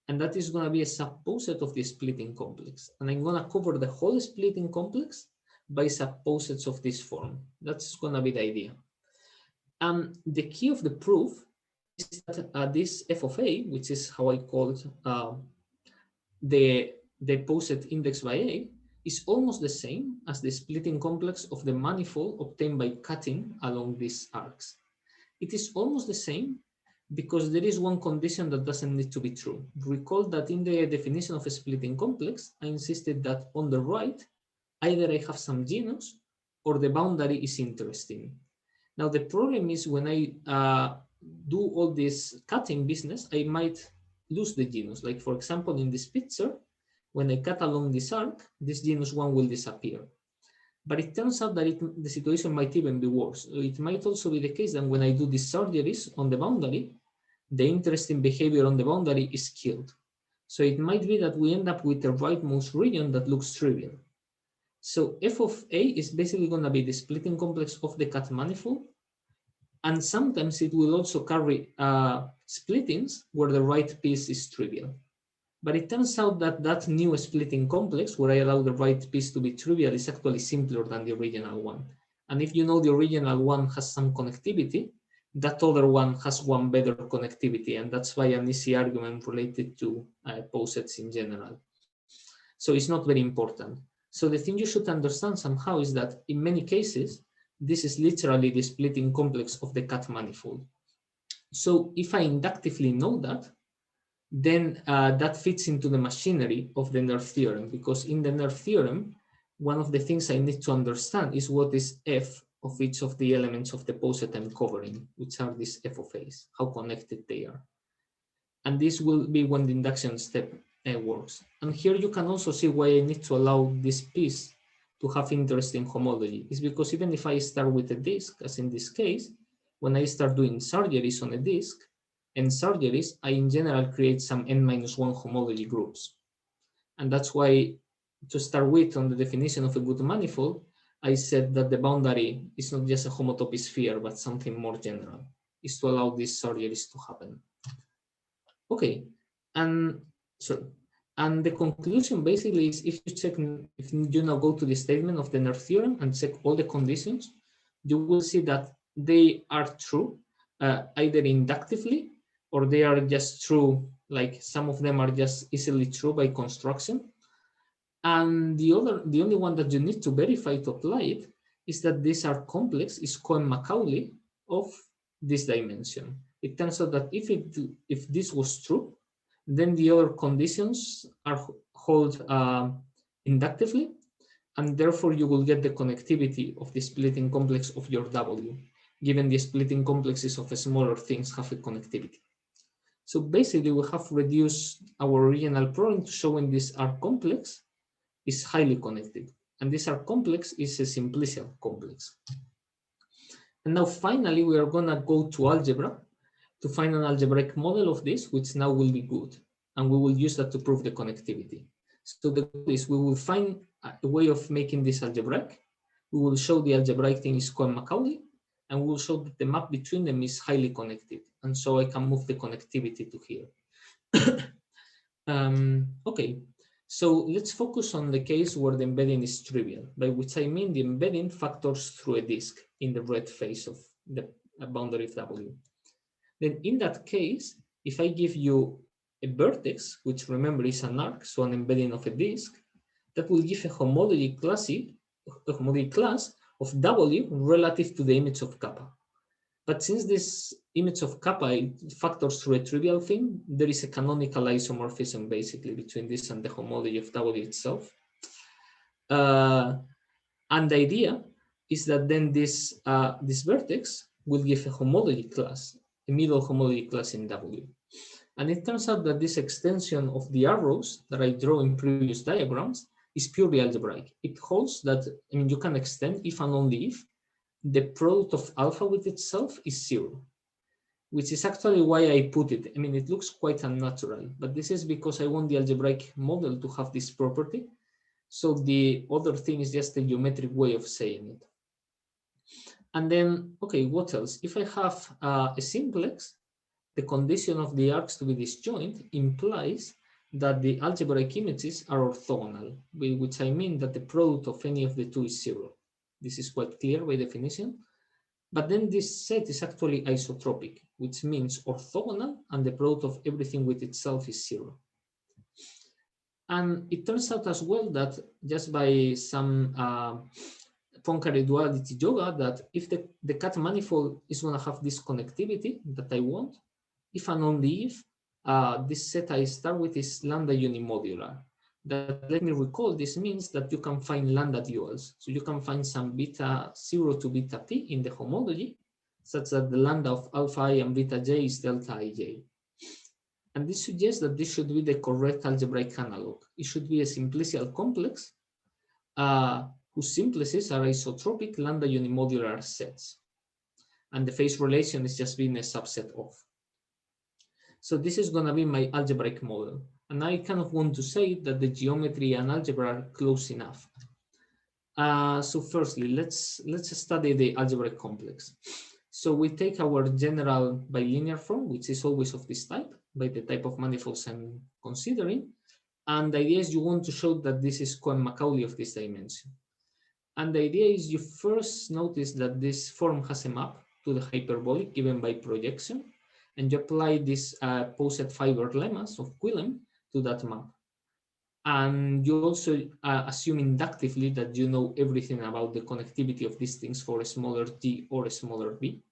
And that is going to be a subposet of the splitting complex. And I'm going to cover the whole splitting complex by subposets of this form. That's going to be the idea. The key of the proof is that this f of a, which is how I call it, the poset index by a, is almost the same as the splitting complex of the manifold obtained by cutting along these arcs. It is almost the same because there is one condition that doesn't need to be true. Recall that in the definition of a splitting complex, I insisted that on the right, either I have some genus or the boundary is interesting. Now, the problem is when I do all this cutting business, I might lose the genus. Like, for example, in this picture, when I cut along this arc, this genus 1 will disappear. But it turns out that the situation might even be worse. It might also be the case that when I do these surgeries on the boundary, the interesting behavior on the boundary is killed. So it might be that we end up with a rightmost region that looks trivial. So f of a is basically going to be the splitting complex of the cut manifold. And sometimes it will also carry splittings where the right piece is trivial. But it turns out that that new splitting complex, where I allow the right piece to be trivial, is actually simpler than the original one. And if you know the original one has some connectivity, that other one has one better connectivity. And that's why an easy argument related to posets in general. So it's not very important. So the thing you should understand somehow is that in many cases, this is literally the splitting complex of the cut manifold. So if I inductively know that, then that fits into the machinery of the Nerf theorem, because in the Nerf theorem, one of the things I need to understand is what is f of each of the elements of the poset I'm covering, which are these f of a's, how connected they are. And this will be when the induction step works. And here you can also see why I need to allow this piece to have interesting homology. Is because even if I start with a disk, as in this case, when I start doing surgeries on a disk, and surgeries, I in general create some n-1 homology groups. And that's why, to start with, on the definition of a good manifold, I said that the boundary is not just a homotopy sphere, but something more general, is to allow these surgeries to happen. Okay, and the conclusion basically is, if you now go to the statement of the Nerf theorem and check all the conditions, you will see that they are true, either inductively, or they are just true, like some of them are just easily true by construction. And the only one that you need to verify to apply it is that this arc complex is Cohen-Macaulay of this dimension. It turns out that if this was true, then the other conditions are hold inductively, and therefore you will get the connectivity of the splitting complex of your W, given the splitting complexes of smaller things have a connectivity. So basically, we have reduced our original problem to showing this arc complex is highly connected. And this arc complex is a simplicial complex. And now finally, we are going to go to algebra to find an algebraic model of this, which now will be good. And we will use that to prove the connectivity. So the goal is we will find a way of making this algebraic. We will show the algebraic thing is Cohen-Macaulay, and we'll show that the map between them is highly connected. And so I can move the connectivity to here. Okay, So let's focus on the case where the embedding is trivial, by which I mean the embedding factors through a disk in the red face of the boundary of W. Then in that case, if I give you a vertex, which remember is an arc, so an embedding of a disk, that will give a homology class of W relative to the image of kappa. But since this image of kappa factors through a trivial thing, there is a canonical isomorphism basically between this and the homology of W itself. And the idea is that then this vertex will give a homology class, a middle homology class in W. And it turns out that this extension of the arrows that I draw in previous diagrams is purely algebraic. It holds that, I mean, you can extend if and only if the product of alpha with itself is 0, which is actually why I put it. I mean, it looks quite unnatural, but this is because I want the algebraic model to have this property. So the other thing is just a geometric way of saying it. And then, okay, what else? If I have a simplex, the condition of the arcs to be disjoint implies that the algebraic images are orthogonal, by which I mean that the product of any of the two is 0. This is quite clear by definition. But then this set is actually isotropic, which means orthogonal, and the product of everything with itself is 0. And it turns out as well that just by some Poincare duality yoga, that if the cut manifold is going to have this connectivity that I want, if and only if this set I start with is lambda unimodular. That, let me recall, this means that you can find lambda duals. So you can find some beta 0 to beta p in the homology, such that the lambda of alpha I and beta j is delta ij. And this suggests that this should be the correct algebraic analog. It should be a simplicial complex whose simplices are isotropic lambda unimodular sets. And the phase relation is just being a subset of. So this is going to be my algebraic model. And I kind of want to say that the geometry and algebra are close enough. So firstly, let's study the algebraic complex. So we take our general bilinear form, which is always of this type, by the type of manifolds I'm considering. And the idea is you want to show that this is Cohen-Macaulay of this dimension. And the idea is you first notice that this form has a map to the hyperbolic given by projection, and you apply these posed fiber lemmas of Quillen to that map. And you also assume inductively that you know everything about the connectivity of these things for a smaller t or a smaller b.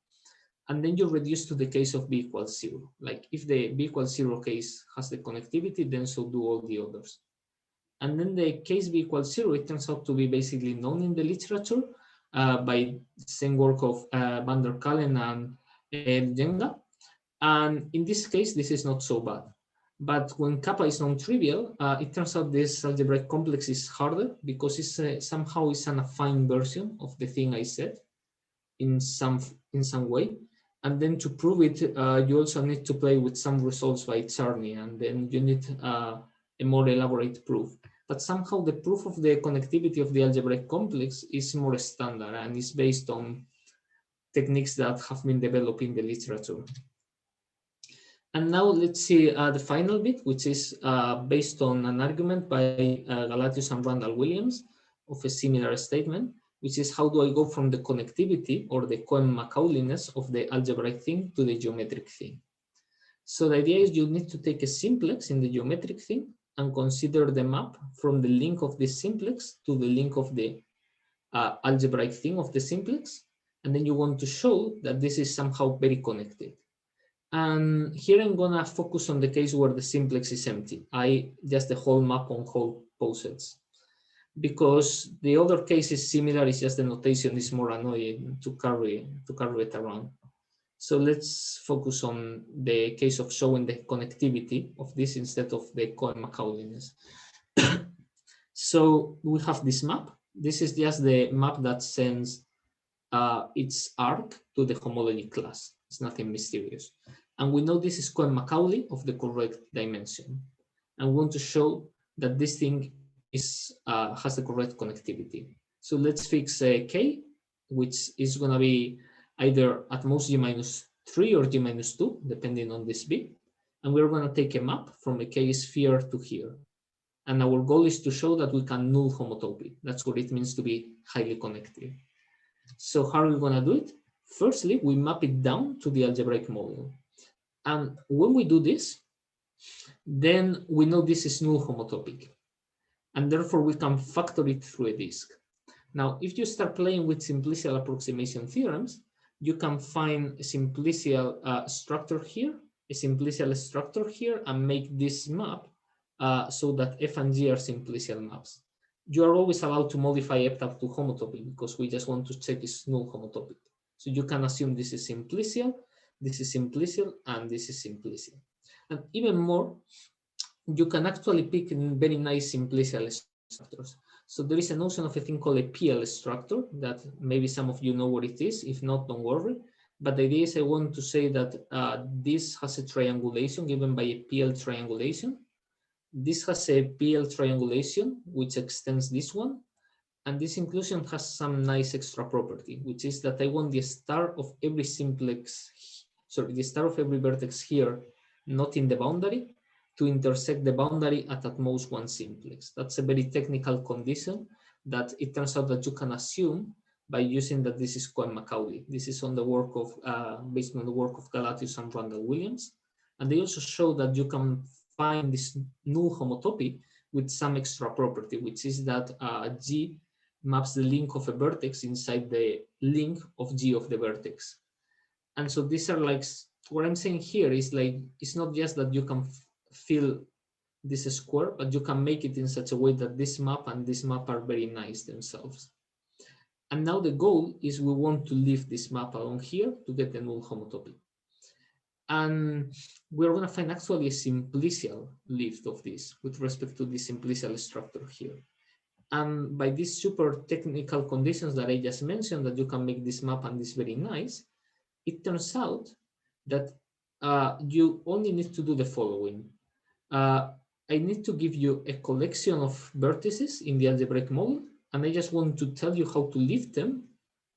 And then you reduce to the case of b equals 0. Like if the b equals 0 case has the connectivity, then so do all the others. And then the case b equals 0, it turns out to be basically known in the literature by the same work of van der Kallen and Jenga. And in this case, this is not so bad. But when kappa is non-trivial, it turns out this algebraic complex is harder because it's somehow it's an affine version of the thing I said in some way. And then to prove it, you also need to play with some results by Czarny, and then you need a more elaborate proof. But somehow the proof of the connectivity of the algebraic complex is more standard and is based on techniques that have been developed in the literature. And now let's see the final bit, which is based on an argument by Galatius and Randall Williams of a similar statement, which is how do I go from the connectivity or the Cohen-Macauliness of the algebraic thing to the geometric thing. So the idea is you need to take a simplex in the geometric thing and consider the map from the link of this simplex to the link of the algebraic thing of the simplex. And then you want to show that this is somehow very connected. And here I'm gonna focus on the case where the simplex is empty. Just the whole map on whole posets. Because the other case is similar, it's just the notation is more annoying to carry it around. So let's focus on the case of showing the connectivity of this instead of the Cohen-Macauliness. So we have this map. This is just the map that sends its arc to the homology class. It's nothing mysterious. And we know this is Cohen-Macaulay of the correct dimension. And we want to show that this thing has the correct connectivity. So let's fix K, which is going to be either at most G minus 3 or G minus 2, depending on this B. And we're going to take a map from a K sphere to here. And our goal is to show that we can null homotopy. That's what it means to be highly connected. So how are we going to do it? Firstly, we map it down to the algebraic model. And when we do this, then we know this is null homotopic. And therefore, we can factor it through a disk. Now, if you start playing with simplicial approximation theorems, you can find a simplicial structure here, a simplicial structure here, and make this map so that F and G are simplicial maps. You are always allowed to modify F up to homotopy because we just want to check it's null homotopic. So you can assume this is simplicial, and this is simplicial. And even more, you can actually pick very nice simplicial structures. So there is a notion of a thing called a PL structure that maybe some of you know what it is. If not, don't worry. But the idea is I want to say that this has a triangulation given by a PL triangulation. This has a PL triangulation, which extends this one. And this inclusion has some nice extra property, which is that I want the star of every the star of every vertex here, not in the boundary, to intersect the boundary at most one simplex. That's a very technical condition that it turns out that you can assume by using that this is called Macaulay. This is on the work of, based on the work of Galatius and Randall Williams. And they also show that you can find this null homotopy with some extra property, which is that G maps the link of a vertex inside the link of G of the vertex. And so these are like, what I'm saying here is like, it's not just that you can fill this square, but you can make it in such a way that this map and this map are very nice themselves. And now the goal is we want to leave this map along here to get the null homotopy. And we're going to find actually a simplicial lift of this with respect to the simplicial structure here. And by these super technical conditions that I just mentioned, that you can make this map and this very nice, it turns out that you only need to do the following. I need to give you a collection of vertices in the algebraic model, and I just want to tell you how to lift them.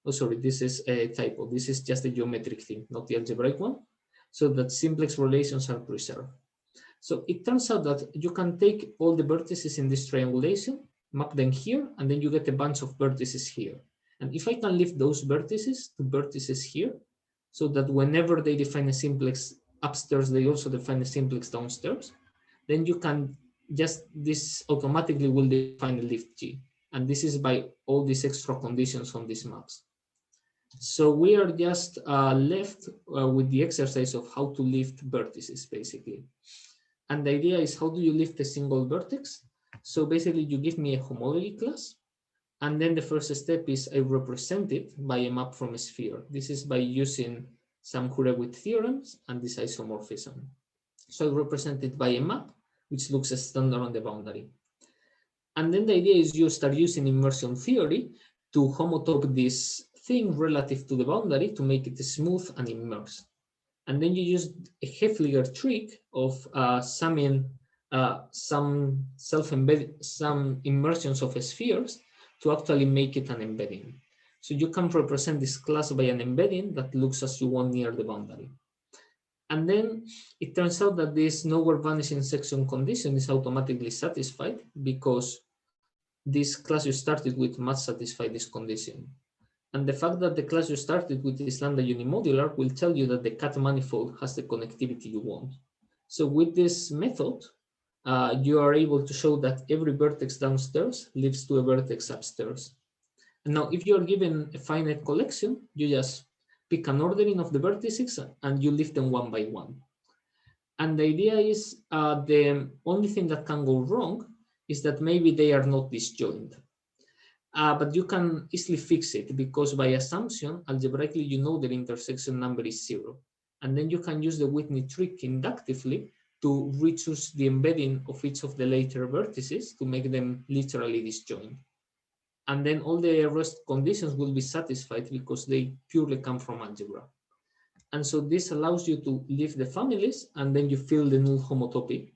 Oh, sorry, this is a typo. This is just a geometric thing, not the algebraic one, so that simplex relations are preserved. So it turns out that you can take all the vertices in this triangulation, map them here, and then you get a bunch of vertices here. And if I can lift those vertices to vertices here, so that whenever they define a simplex upstairs, they also define a simplex downstairs, then you can just, this automatically will define a lift G. And this is by all these extra conditions on these maps. So we are just left with the exercise of how to lift vertices, basically. And the idea is, how do you lift a single vertex? So basically, you give me a homology class. And then the first step is I represent it by a map from a sphere. This is by using some Hurewicz theorems and this isomorphism. So I represent it by a map, which looks standard on the boundary. And then the idea is you start using immersion theory to homotope this thing relative to the boundary to make it smooth and immersed. And then you use a Heffliger trick of summing some immersions of spheres to actually make it an embedding. So you can represent this class by an embedding that looks as you want near the boundary. And then it turns out that this nowhere vanishing section condition is automatically satisfied because this class you started with must satisfy this condition. And the fact that the class you started with is lambda unimodular will tell you that the cat manifold has the connectivity you want. So with this method, you are able to show that every vertex downstairs leads to a vertex upstairs. And now if you are given a finite collection, you just pick an ordering of the vertices and you lift them one by one. And the idea is the only thing that can go wrong is that maybe they are not disjoint. But you can easily fix it because by assumption, algebraically, you know their intersection number is 0. And then you can use the Whitney trick inductively to rechoose the embedding of each of the later vertices to make them literally disjoint. And then all the rest conditions will be satisfied because they purely come from algebra. And so this allows you to leave the families and then you fill the null homotopy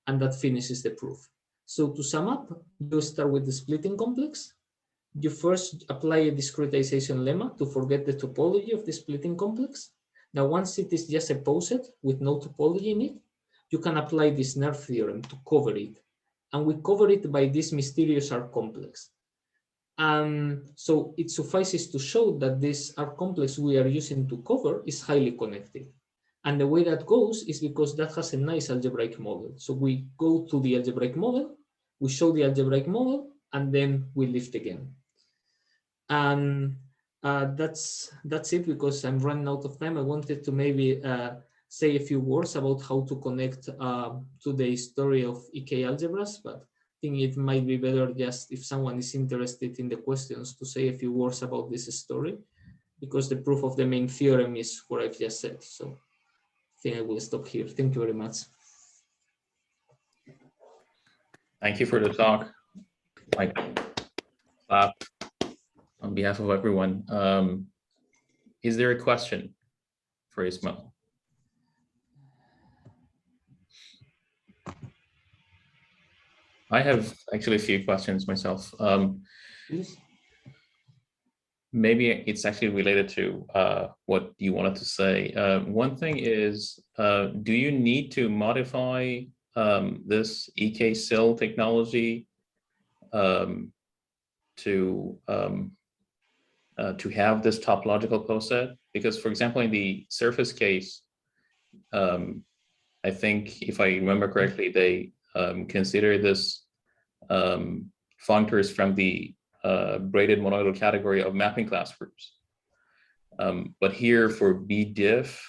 and that finishes the proof. So to sum up, you start with the splitting complex. You first apply a discretization lemma to forget the topology of the splitting complex. Now, once it is just a poset with no topology in it, you can apply this nerve theorem to cover it. and we cover it by this mysterious R complex. So it suffices to show that this R complex we are using to cover is highly connected. And the way that goes is because that has a nice algebraic model. So we go to the algebraic model, we show the algebraic model, and then we lift again. And that's it, because I'm running out of time. I wanted to maybe say a few words about how to connect to the story of EK algebras, but I think it might be better just if someone is interested in the questions to say a few words about this story, because the proof of the main theorem is what I've just said. So I think I will stop here. Thank you very much. Thank you for the talk. Like, clap on behalf of everyone. Is there a question for Ismael? I have actually a few questions myself. Please. Maybe it's actually related to what you wanted to say. One thing is, do you need to modify this EK cell technology to have this topological coset? Because, for example, in the surface case, I think if I remember correctly, they consider this functors from the braided monoidal category of mapping class groups. But here for BDiff,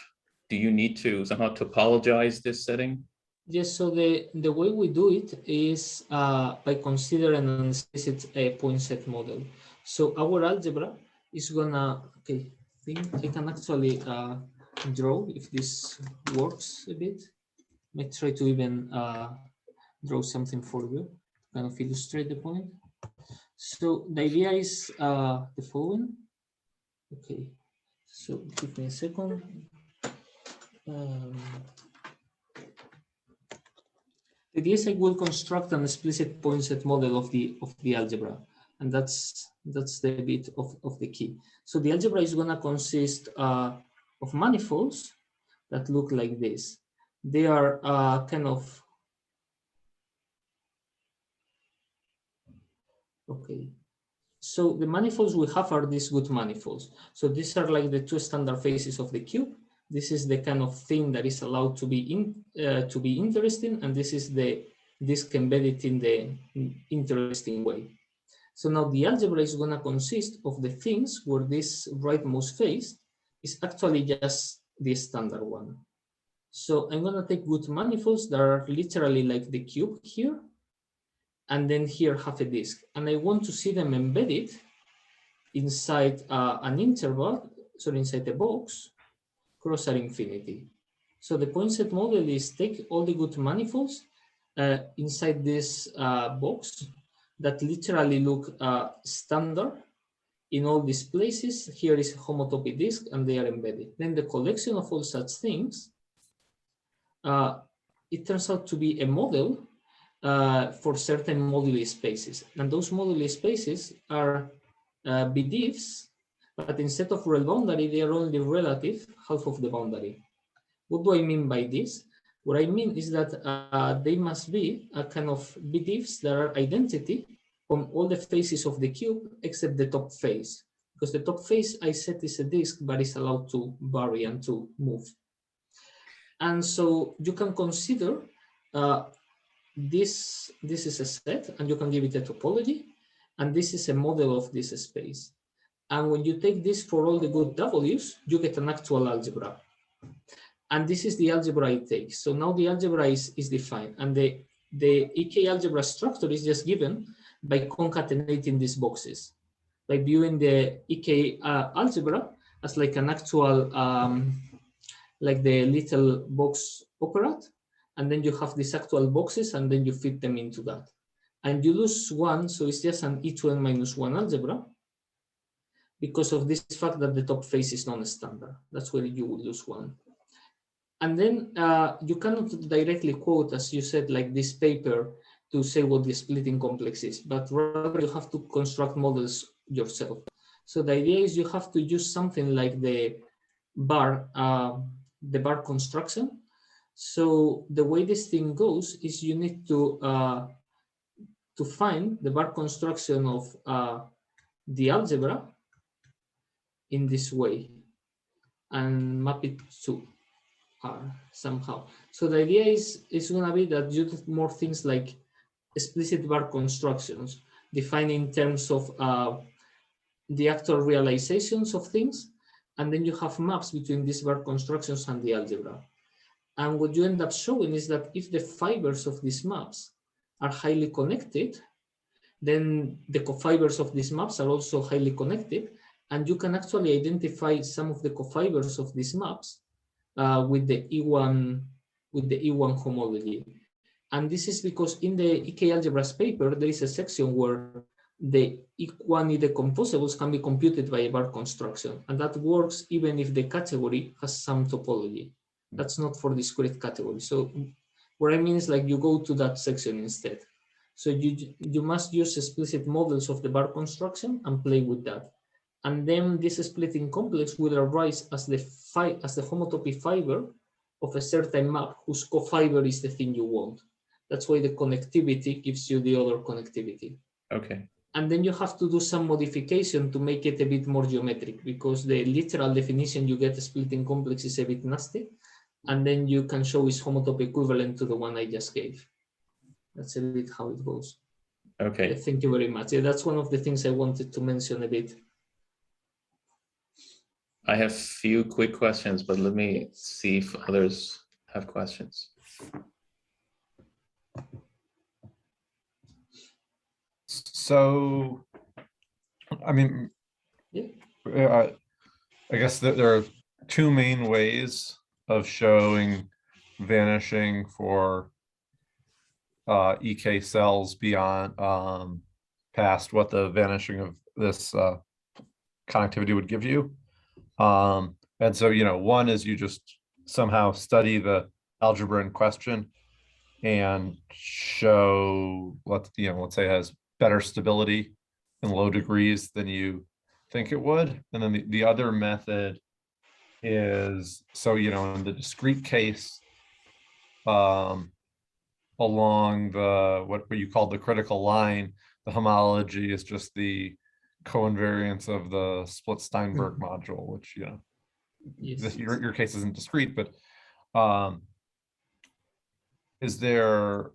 do you need to somehow topologize this setting? Yes, so the way we do it is by considering an explicit point set model. So our algebra is gonna, okay, I think I can actually draw if this works a bit. I might try to even draw something for you, kind of illustrate the point. So the idea is the following. Okay, so give me a second. The idea is I will construct an explicit point set model of the algebra, and that's the bit of the key. So the algebra is gonna consist of manifolds that look like this. They are kind of, okay. So the manifolds we have are these good manifolds. So these are like the two standard faces of the cube. This is the kind of thing that is allowed to be interesting, and this is the disk embedded in the interesting way. So now the algebra is going to consist of the things where this rightmost face is actually just the standard one. So I'm going to take good manifolds that are literally like the cube here, and then here have a disk, and I want to see them embedded inside an interval, so inside a box, cross R infinity. So the point set model is take all the good manifolds inside this box that literally look standard in all these places. Here is a homotopy disk, and they are embedded. Then the collection of all such things, it turns out to be a model for certain moduli spaces. And those moduli spaces are BDiffs, but instead of real boundary, they are only relative half of the boundary. What do I mean by this? What I mean is that they must be a kind of BDiffs that are identity on all the faces of the cube except the top face, because the top face I said is a disk, but is allowed to vary and to move. And so you can consider this is a set, and you can give it a topology, and this is a model of this space. And when you take this for all the good W's, you get an actual algebra. And this is the algebra it takes. So now the algebra is defined, and the EK algebra structure is just given by concatenating these boxes, by viewing the EK algebra as like an actual, like the little box operand, and then you have these actual boxes, and then you fit them into that. And you lose one, so it's just an E2n minus 1 algebra because of this fact that the top face is non-standard. That's where you would lose one. And then you cannot directly quote, as you said, like this paper to say what the splitting complex is, but rather you have to construct models yourself. So the idea is you have to use something like the bar construction. So the way this thing goes is you need to to find the bar construction of the algebra in this way and map it to R somehow. So the idea is going to be that you do more things like explicit bar constructions, defined in terms of the actual realizations of things, and then you have maps between these bar constructions and the algebra. And what you end up showing is that if the fibers of these maps are highly connected, then the cofibers of these maps are also highly connected, and you can actually identify some of the cofibers of these maps with the E1 homology. And this is because in the EK algebras paper, there is a section where the E1 decomposables can be computed by a bar construction. And that works even if the category has some topology. That's not for discrete category. So what I mean is like you go to that section instead. So you must use explicit models of the bar construction and play with that. And then this splitting complex will arise as the homotopy fiber of a certain map whose cofiber is the thing you want. That's why the connectivity gives you the other connectivity. Okay. And then you have to do some modification to make it a bit more geometric, because the literal definition you get a splitting complex is a bit nasty. And then you can show its homotopy equivalent to the one I just gave. That's a bit how it goes. Okay. Thank you very much. Yeah, that's one of the things I wanted to mention a bit. I have a few quick questions, but let me see if others have questions. So, I mean, I guess that there are two main ways of showing vanishing for EK cells beyond past what the vanishing of this connectivity would give you. And so, one is you just somehow study the algebra in question and show let's say it has better stability in low degrees than you think it would. And then the other method is, so, in the discrete case, along the, what you call the critical line, the homology is just the coinvariance of the split Steinberg module, which, Yes. your case isn't discrete, but is there,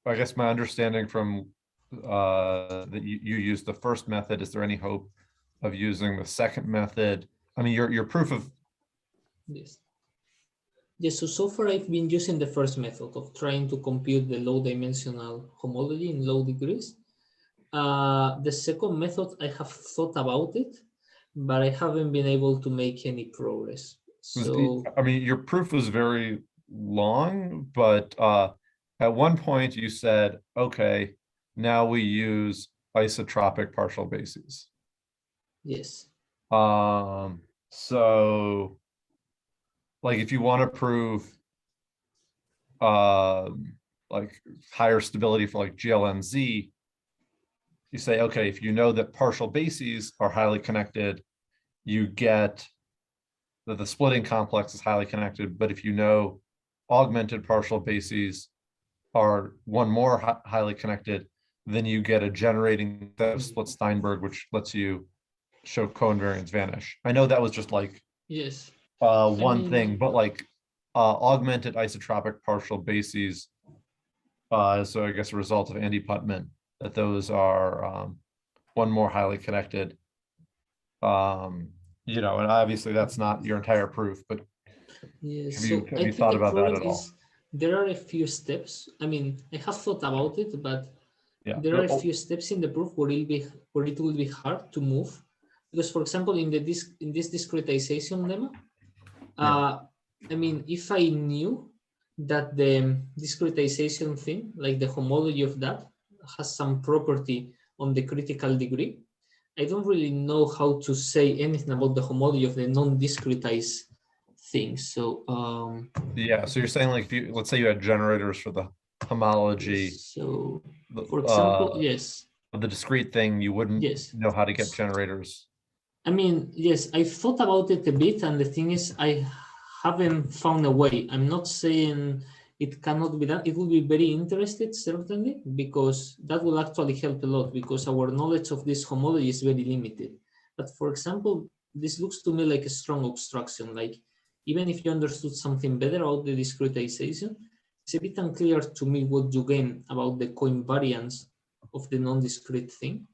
I guess my understanding from that you use the first method, is there any hope of using the second method? I mean, your proof of... Yes. Yes, so far I've been using the first method of trying to compute the low dimensional homology in low degrees. The second method, I have thought about it, but I haven't been able to make any progress. So, I mean, your proof was very long, but at one point you said, okay, now we use isotropic partial bases. yes. So, like, if you want to prove like higher stability for like GLNZ, you say, okay, if you know that partial bases are highly connected, you get that the splitting complex is highly connected. But if you know augmented partial bases are one more highly connected, then you get a generating set of split Steinberg, which lets you show coinvariance vanish. I know that was just like Yes. one thing, but like augmented isotropic partial bases, so I guess a result of Andy Putman, that those are one more highly connected. And obviously that's not your entire proof, but yes. have you thought about that at all? There are a few steps. I mean, I have thought about it, but there are a few steps in the proof where it will be hard to move. Because, for example, in this discretization lemma, I mean, if I knew that the discretization thing, like the homology of that, has some property on the critical degree, I don't really know how to say anything about the homology of the non-discretized things. So so you're saying, like, if let's say you had generators for the homology. So, for example, yes. The discrete thing, you wouldn't know how to get generators. I mean, yes, I thought about it a bit, and the thing is, I haven't found a way. I'm not saying it cannot be done. It will be very interesting, certainly, because that will actually help a lot, because our knowledge of this homology is very limited. But for example, this looks to me like a strong abstraction. Like, even if you understood something better about the discretization, it's a bit unclear to me what you gain about the covariance of the non-discrete thing.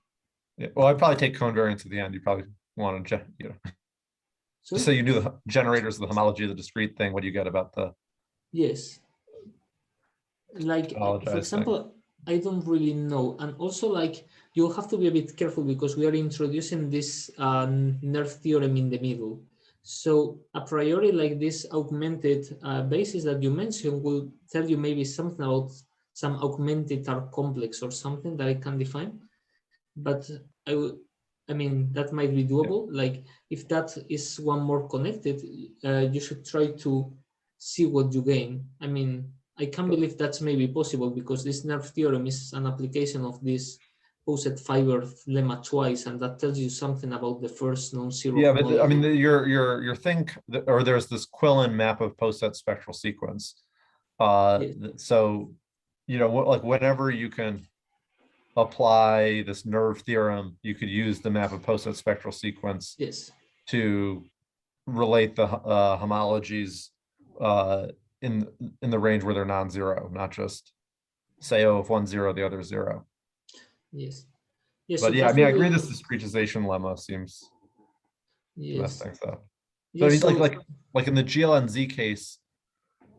Yeah, well, I'd probably take covariance at the end. You probably want to, Sorry? so you knew the generators of the homology of the discrete thing. What do you get about the? Yes. Like, for example, I don't really know. And also, like, you have to be a bit careful because we are introducing this nerve theorem in the middle. So a priori, like this augmented basis that you mentioned will tell you maybe something about some augmented arc complex or something that I can define. But I mean, that might be doable. Yeah. Like, if that is one more connected, you should try to see what you gain. I mean, I can't believe that's maybe possible because this nerve theorem is an application of this poset fiber lemma twice, and that tells you something about the first non-zero. Yeah, but I mean, your thing, or there's this Quillen map of poset spectral sequence. Yeah. So, like whenever you can apply this nerve theorem, you could use the map of poset spectral sequence. Yes. To relate the homologies in the range where they're non-zero, not just say, oh, if one's zero, the other is zero. Yes. Yes. But so yeah, I mean, I agree. This discretization lemma seems to mess things up. So Yes, I mean, like in the GLNZ case,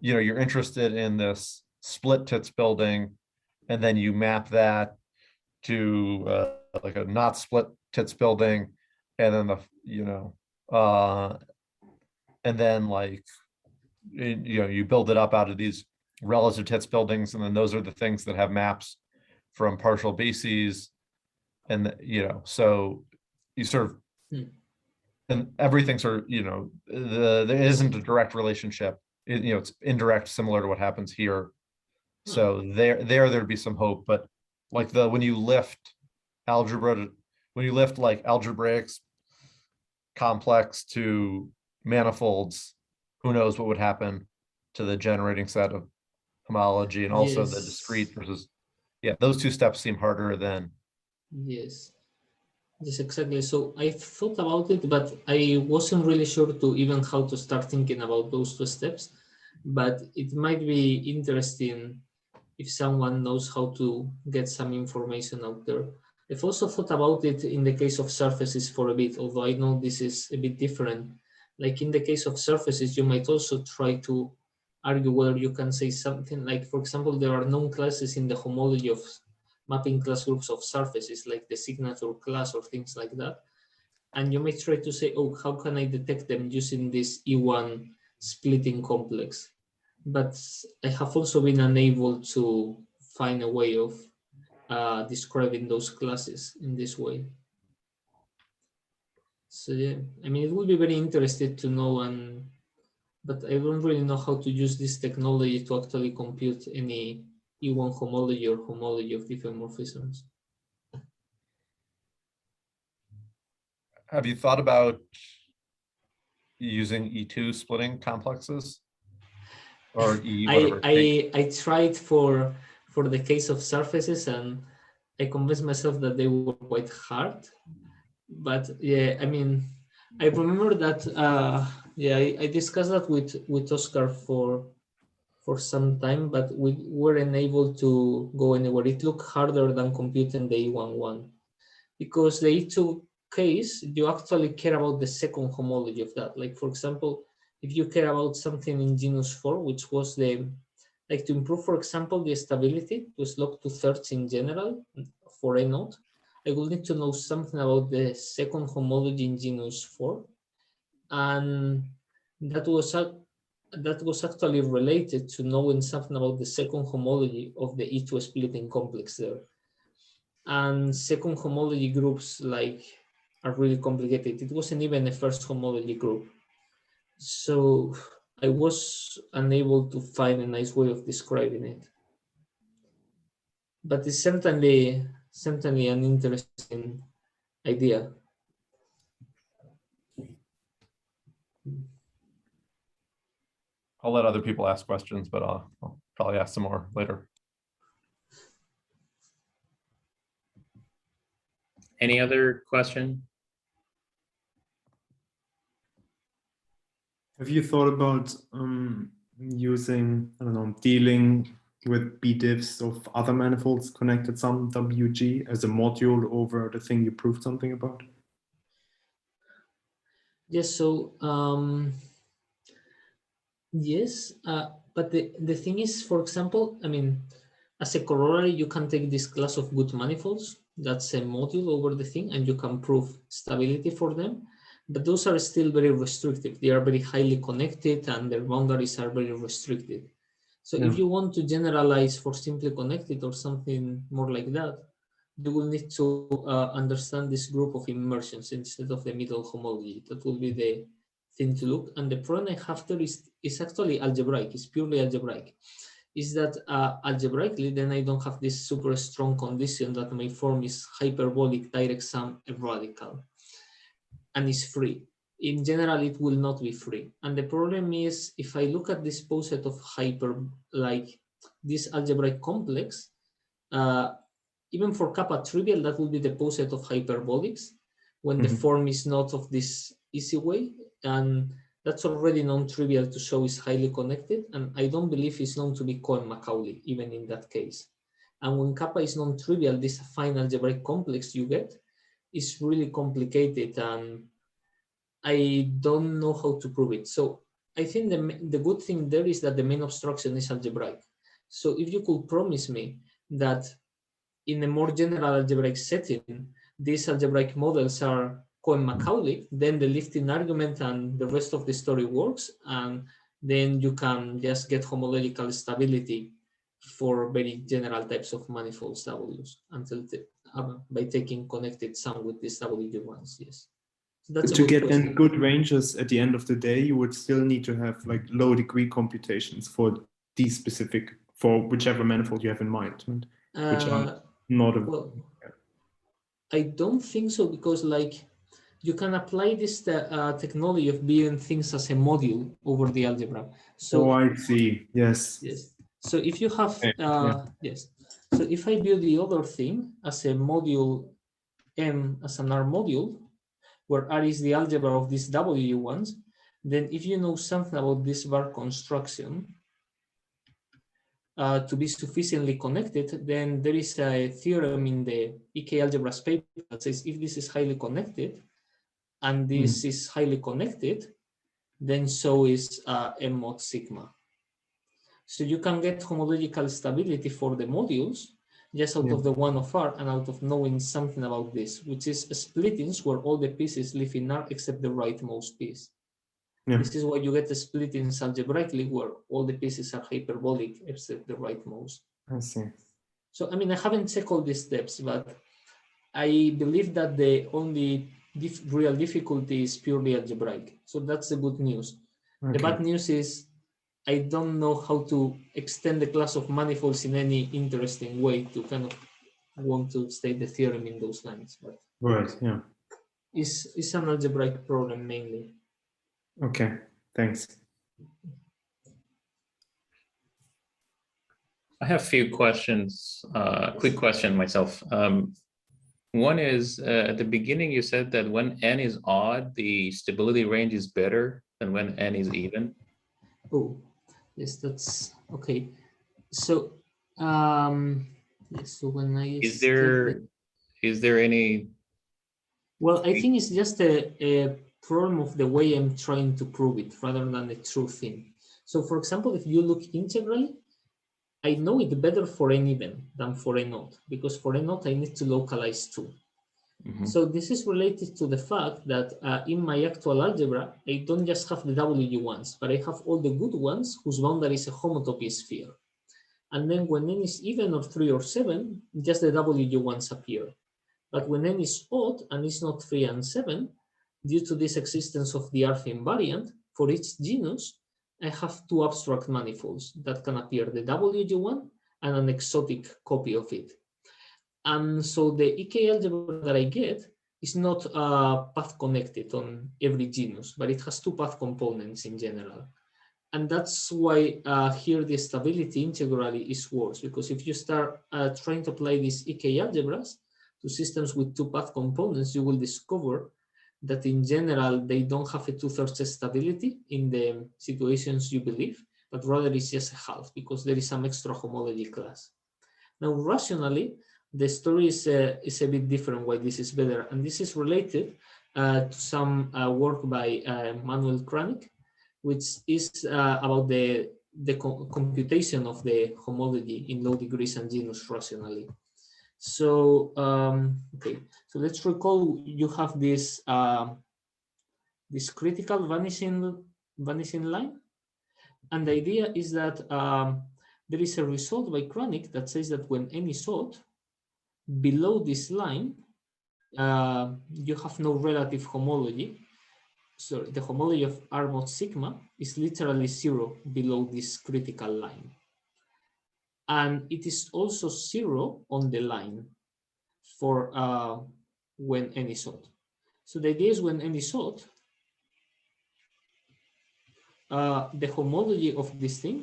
you're interested in this split tits building, and then you map that to like a not split tits building, and then and then like you build it up out of these relative tits buildings, and then those are the things that have maps from partial bases, and so you sort of and everything sort of there isn't a direct relationship. It's indirect, similar to what happens here. So there'd be some hope, but like when you lift algebra, when you lift like algebraic complex to manifolds, who knows what would happen to the generating set of homology, and also the discrete versus, those two steps seem harder than. Yes, exactly. So I thought about it, but I wasn't really sure to even how to start thinking about those two steps. But it might be interesting if someone knows how to get some information out there. I've also thought about it in the case of surfaces for a bit, although I know this is a bit different. Like in the case of surfaces, you might also try to argue whether you can say something like, for example, there are known classes in the homology of mapping class groups of surfaces, like the signature class or things like that. And you may try to say, oh, how can I detect them using this E1 splitting complex? But I have also been unable to find a way of describing those classes in this way. So yeah, I mean, it would be very interesting to know, but I don't really know how to use this technology to actually compute any E1 homology or homology of diffeomorphisms. Have you thought about using E2 splitting complexes? Or E, whatever. I tried for the case of surfaces, and I convinced myself that they were quite hard. But yeah, I mean, I remember that I discussed that with Oscar for some time, but we weren't able to go anywhere. It looked harder than computing the E11 because the E2 case, you actually care about the second homology of that. Like, for example, if you care about something in genus 4, which was to improve, for example, the stability to slop 2/3 in general for a node, I will need to know something about the second homology in genus 4. And that was actually related to knowing something about the second homology of the E2 splitting complex there. And second homology groups are really complicated. It wasn't even a first homology group. So I was unable to find a nice way of describing it. But it's certainly an interesting idea. I'll let other people ask questions, but Probably ask some more later. Any other question? Have you thought about using, I don't know, dealing with B-diffs of other manifolds connected some WG as a module over the thing you proved something about? Yes, so yes, but the thing is, for example, I mean, as a corollary, you can take this class of good manifolds, that's a module over the thing, and you can prove stability for them. But those are still very restrictive. They are very highly connected and their boundaries are very restricted. So if you want to generalize for simply connected or something more like that, you will need to understand this group of immersions instead of the middle homology. That will be the thing to look. And the problem I have there is actually algebraic, it's purely algebraic. Is that algebraically, then I don't have this super strong condition that my form is hyperbolic direct sum radical and is free. In general, it will not be free. And the problem is, if I look at this poset of like this algebraic complex, even for kappa trivial, that will be the poset of hyperbolics when the form is not of this easy way. And that's already non-trivial to show is highly connected. And I don't believe it's known to be Cohen-Macaulay, even in that case. And when kappa is non-trivial, this affine algebraic complex you get is really complicated. And I don't know how to prove it. So I think the good thing there is that the main abstraction is algebraic. So if you could promise me that in a more general algebraic setting, these algebraic models are Cohen-Macaulay, then the lifting argument and the rest of the story works, and then you can just get homological stability for very general types of manifolds W's until by taking connected sum with these W1s, yes. So that's to get then good ranges at the end of the day, you would still need to have like low degree computations for these specific, for whichever manifold you have in mind, right? Which are not a... Well, I don't think so, because like you can apply this technology of viewing things as a module over the algebra. So I see. Yes. Yes. So if you have yes. So if I view the other thing as a module M as an R module, where R is the algebra of these W1s, then if you know something about this bar construction, to be sufficiently connected, then there is a theorem in the EK algebras paper that says if this is highly connected and this is highly connected, then so is M mod sigma. So you can get homological stability for the modules just out of the one of R and out of knowing something about this, which is splittings where all the pieces live in R except the rightmost piece. This is why you get the splittings algebraically where all the pieces are hyperbolic except the rightmost. I see. So, I mean, I haven't checked all these steps, but I believe that the only real difficulty is purely algebraic. So that's the good news. The bad news is I don't know how to extend the class of manifolds in any interesting way to kind of want to state the theorem in those lines. But it's an algebraic problem mainly. Okay, thanks. I have a few questions, quick question myself. One is, at the beginning you said that when n is odd, the stability range is better than when n is even. Oh, yes, that's okay. So, yes, so when I is there any? Well, I think it's just a problem of the way I'm trying to prove it rather than a true thing. So, for example, if you look integrally, I know it better for n even than for n odd, because for n odd I need to localize 2. So this is related to the fact that in my actual algebra, I don't just have the W1s, but I have all the good ones whose boundary is a homotopy sphere. And then when n is even or 3 or 7, just the W1s appear. But when n is odd and is not 3 and 7, due to this existence of the Arth invariant, for each genus, I have 2 abstract manifolds that can appear, the WG1 and an exotic copy of it. And so the EK algebra that I get is not path connected on every genus, but it has 2 path components in general. And that's why here the stability integrally is worse, because if you start trying to apply these EK algebras to systems with two path components, you will discover that in general, they don't have a 2/3 stability in the situations you believe, but rather it's just a half because there is some extra homology class. Now, rationally, the story is a bit different why this is better. And this is related to some work by Manuel Kranik, which is about the computation of the homology in low degrees and genus rationally. So, okay, so let's recall you have this this critical vanishing line. And the idea is that there is a result by Kranik that says that when n is odd, below this line, you have no relative homology. So the homology of R mod sigma is literally 0 below this critical line. And it is also 0 on the line for when n is odd. So the idea is when n is odd, the homology of this thing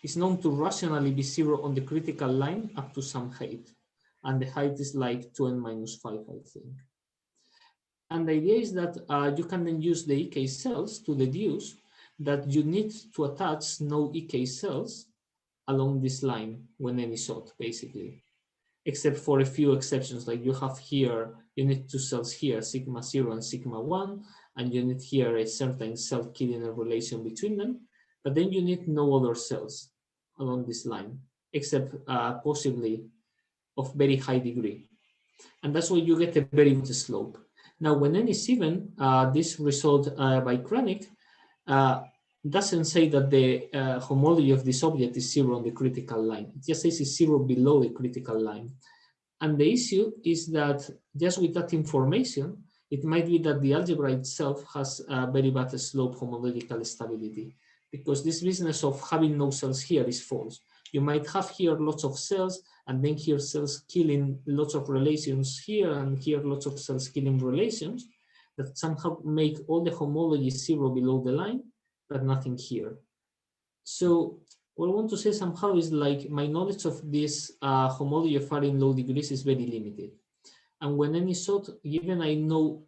is known to rationally be 0 on the critical line up to some height. And the height is like 2n minus 5, I think. And the idea is that you can then use the EK cells to deduce that you need to attach no EK cells along this line when n is odd, basically. Except for a few exceptions, like you have here, you need two cells here, sigma 0 and sigma 1, and you need here a certain cell-killing relation between them, but then you need no other cells along this line, except possibly of very high degree. And that's why you get a very good slope. Now, when n is even, this result by Kranik doesn't say that the homology of this object is 0 on the critical line. It just says it's 0 below the critical line. And the issue is that just with that information, it might be that the algebra itself has a very bad slope homological stability, because this business of having no cells here is false. You might have here lots of cells, and then here cells killing lots of relations here, and here lots of cells killing relations that somehow make all the homology 0 below the line, but nothing here. So what I want to say somehow is like my knowledge of this homology of R in low degrees is very limited. And when n is odd, given I know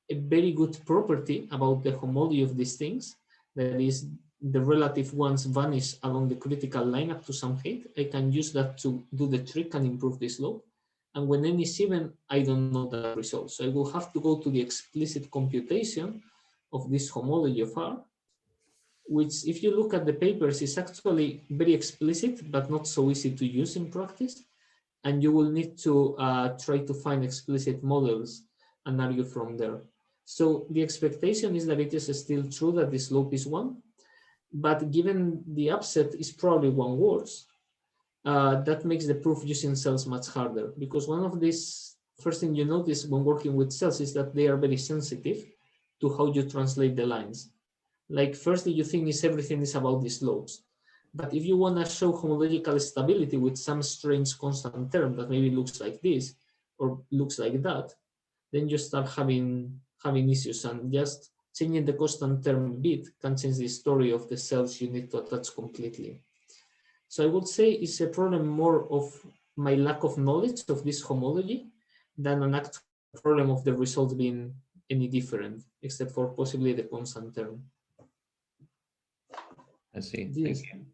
a very good property about the homology of these things, that is the relative ones vanish along the critical line up to some height, I can use that to do the trick and improve the slope. And when n is even, I don't know that result. So I will have to go to the explicit computation of this homology of R, which if you look at the papers is actually very explicit, but not so easy to use in practice. And you will need to try to find explicit models and argue from there. So the expectation is that it is still true that the slope is 1, but given the upset is probably 1 worse, that makes the proof using cells much harder, because one of these first thing you notice when working with cells is that they are very sensitive to how you translate the lines. Like firstly, you think everything is about the slopes. But if you want to show homological stability with some strange constant term that maybe looks like this or looks like that, then you start having issues, and just changing the constant term a bit can change the story of the cells you need to attach completely. So I would say it's a problem more of my lack of knowledge of this homology than an actual problem of the result being any different, except for possibly the constant term. I see. Yes. Thank you.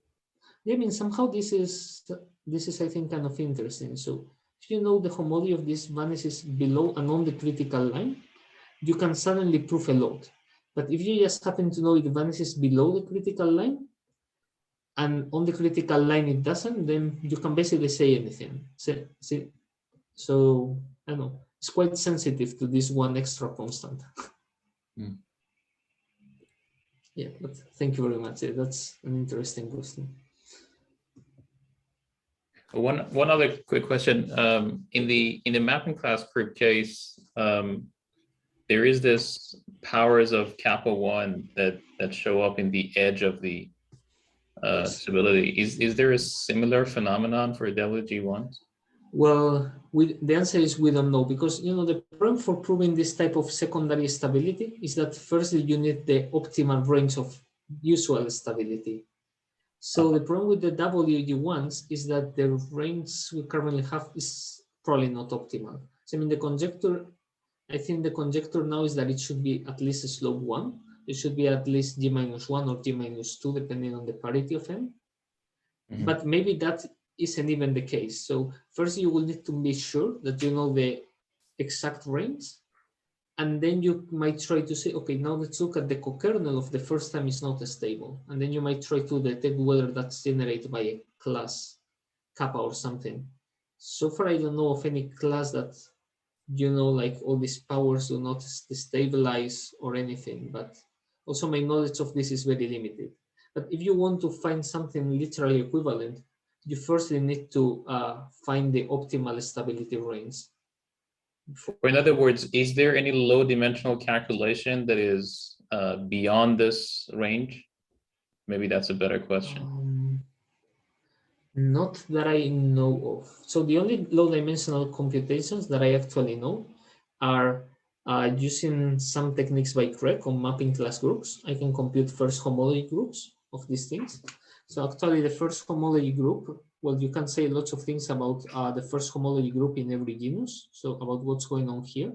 Yeah, I mean, somehow this is I think kind of interesting. So if you know the homology of this vanishes below and on the critical line, you can suddenly prove a lot. But if you just happen to know it vanishes below the critical line and on the critical line it doesn't, then you can basically say anything. So I don't know, it's quite sensitive to this one extra constant. Yeah, but thank you very much. Yeah, that's an interesting question. One other quick question. In the mapping class group case, there is this powers of kappa 1 that show up in the edge of the stability. Is there a similar phenomenon for WG1s? Well, the answer is we don't know, because the problem for proving this type of secondary stability is that firstly you need the optimal range of usual stability. So the problem with the WD1s is that the range we currently have is probably not optimal. So I mean, the conjecture, I think the conjecture now is that it should be at least a slope 1. It should be at least g-1 or g-2, depending on the parity of m. Mhm. But maybe that isn't even the case. So first you will need to be sure that you know the exact range. And then you might try to say, okay, now let's look at the co-kernel of the first time is not stable. And then you might try to detect whether that's generated by a class, kappa or something. So far, I don't know of any class that, you know, like all these powers do not destabilize or anything. But also my knowledge of this is very limited. But if you want to find something literally equivalent, you firstly need to find the optimal stability range. Or in other words, is there any low dimensional calculation that is beyond this range? Maybe that's a better question. Not that I know of. So the only low dimensional computations that I actually know are using some techniques by Craig on mapping class groups. I can compute first homology groups of these things. So actually the first homology group, well, you can say lots of things about the first homology group in every genus. So about what's going on here,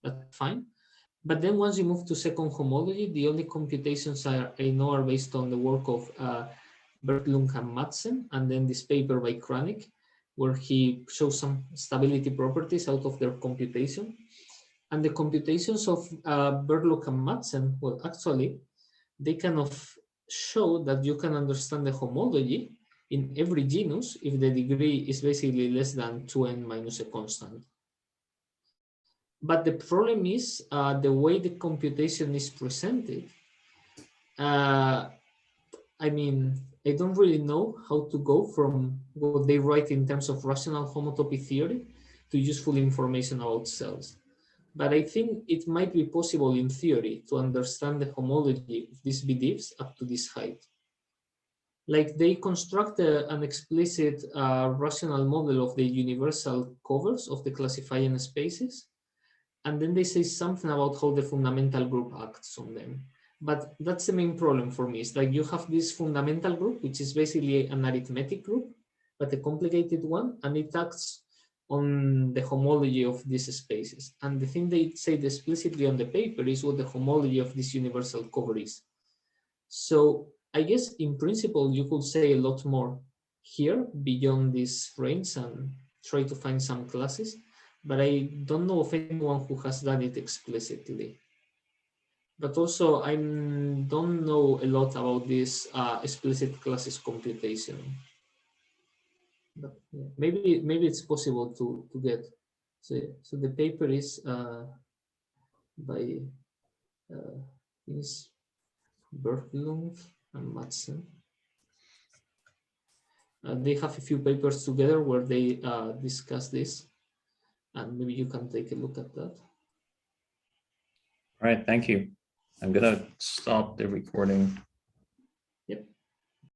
that's fine. But then once you move to second homology, the only computations I know are based on the work of Berglund and Madsen, and then this paper by Kranik, where he shows some stability properties out of their computation. And the computations of Berglund and Madsen, well, actually, they kind of show that you can understand the homology in every genus if the degree is basically less than 2n minus a constant. But the problem is the way the computation is presented. I mean, I don't really know how to go from what they write in terms of rational homotopy theory to useful information about cells. But I think it might be possible in theory to understand the homology of these BDIFs up to this height. Like they construct an explicit rational model of the universal covers of the classifying spaces. And then they say something about how the fundamental group acts on them. But that's the main problem for me. It's like you have this fundamental group, which is basically an arithmetic group, but a complicated one, and it acts on the homology of these spaces. And the thing they say explicitly on the paper is what the homology of this universal cover is. So I guess in principle, you could say a lot more here beyond this range and try to find some classes, but I don't know of anyone who has done it explicitly. But also, I don't know a lot about this explicit classes computation. But yeah, maybe it's possible to get. So the paper is by is Berglund and Madsen. They have a few papers together where they discuss this, and maybe you can take a look at that. All right, thank you. I'm gonna stop the recording. Yep.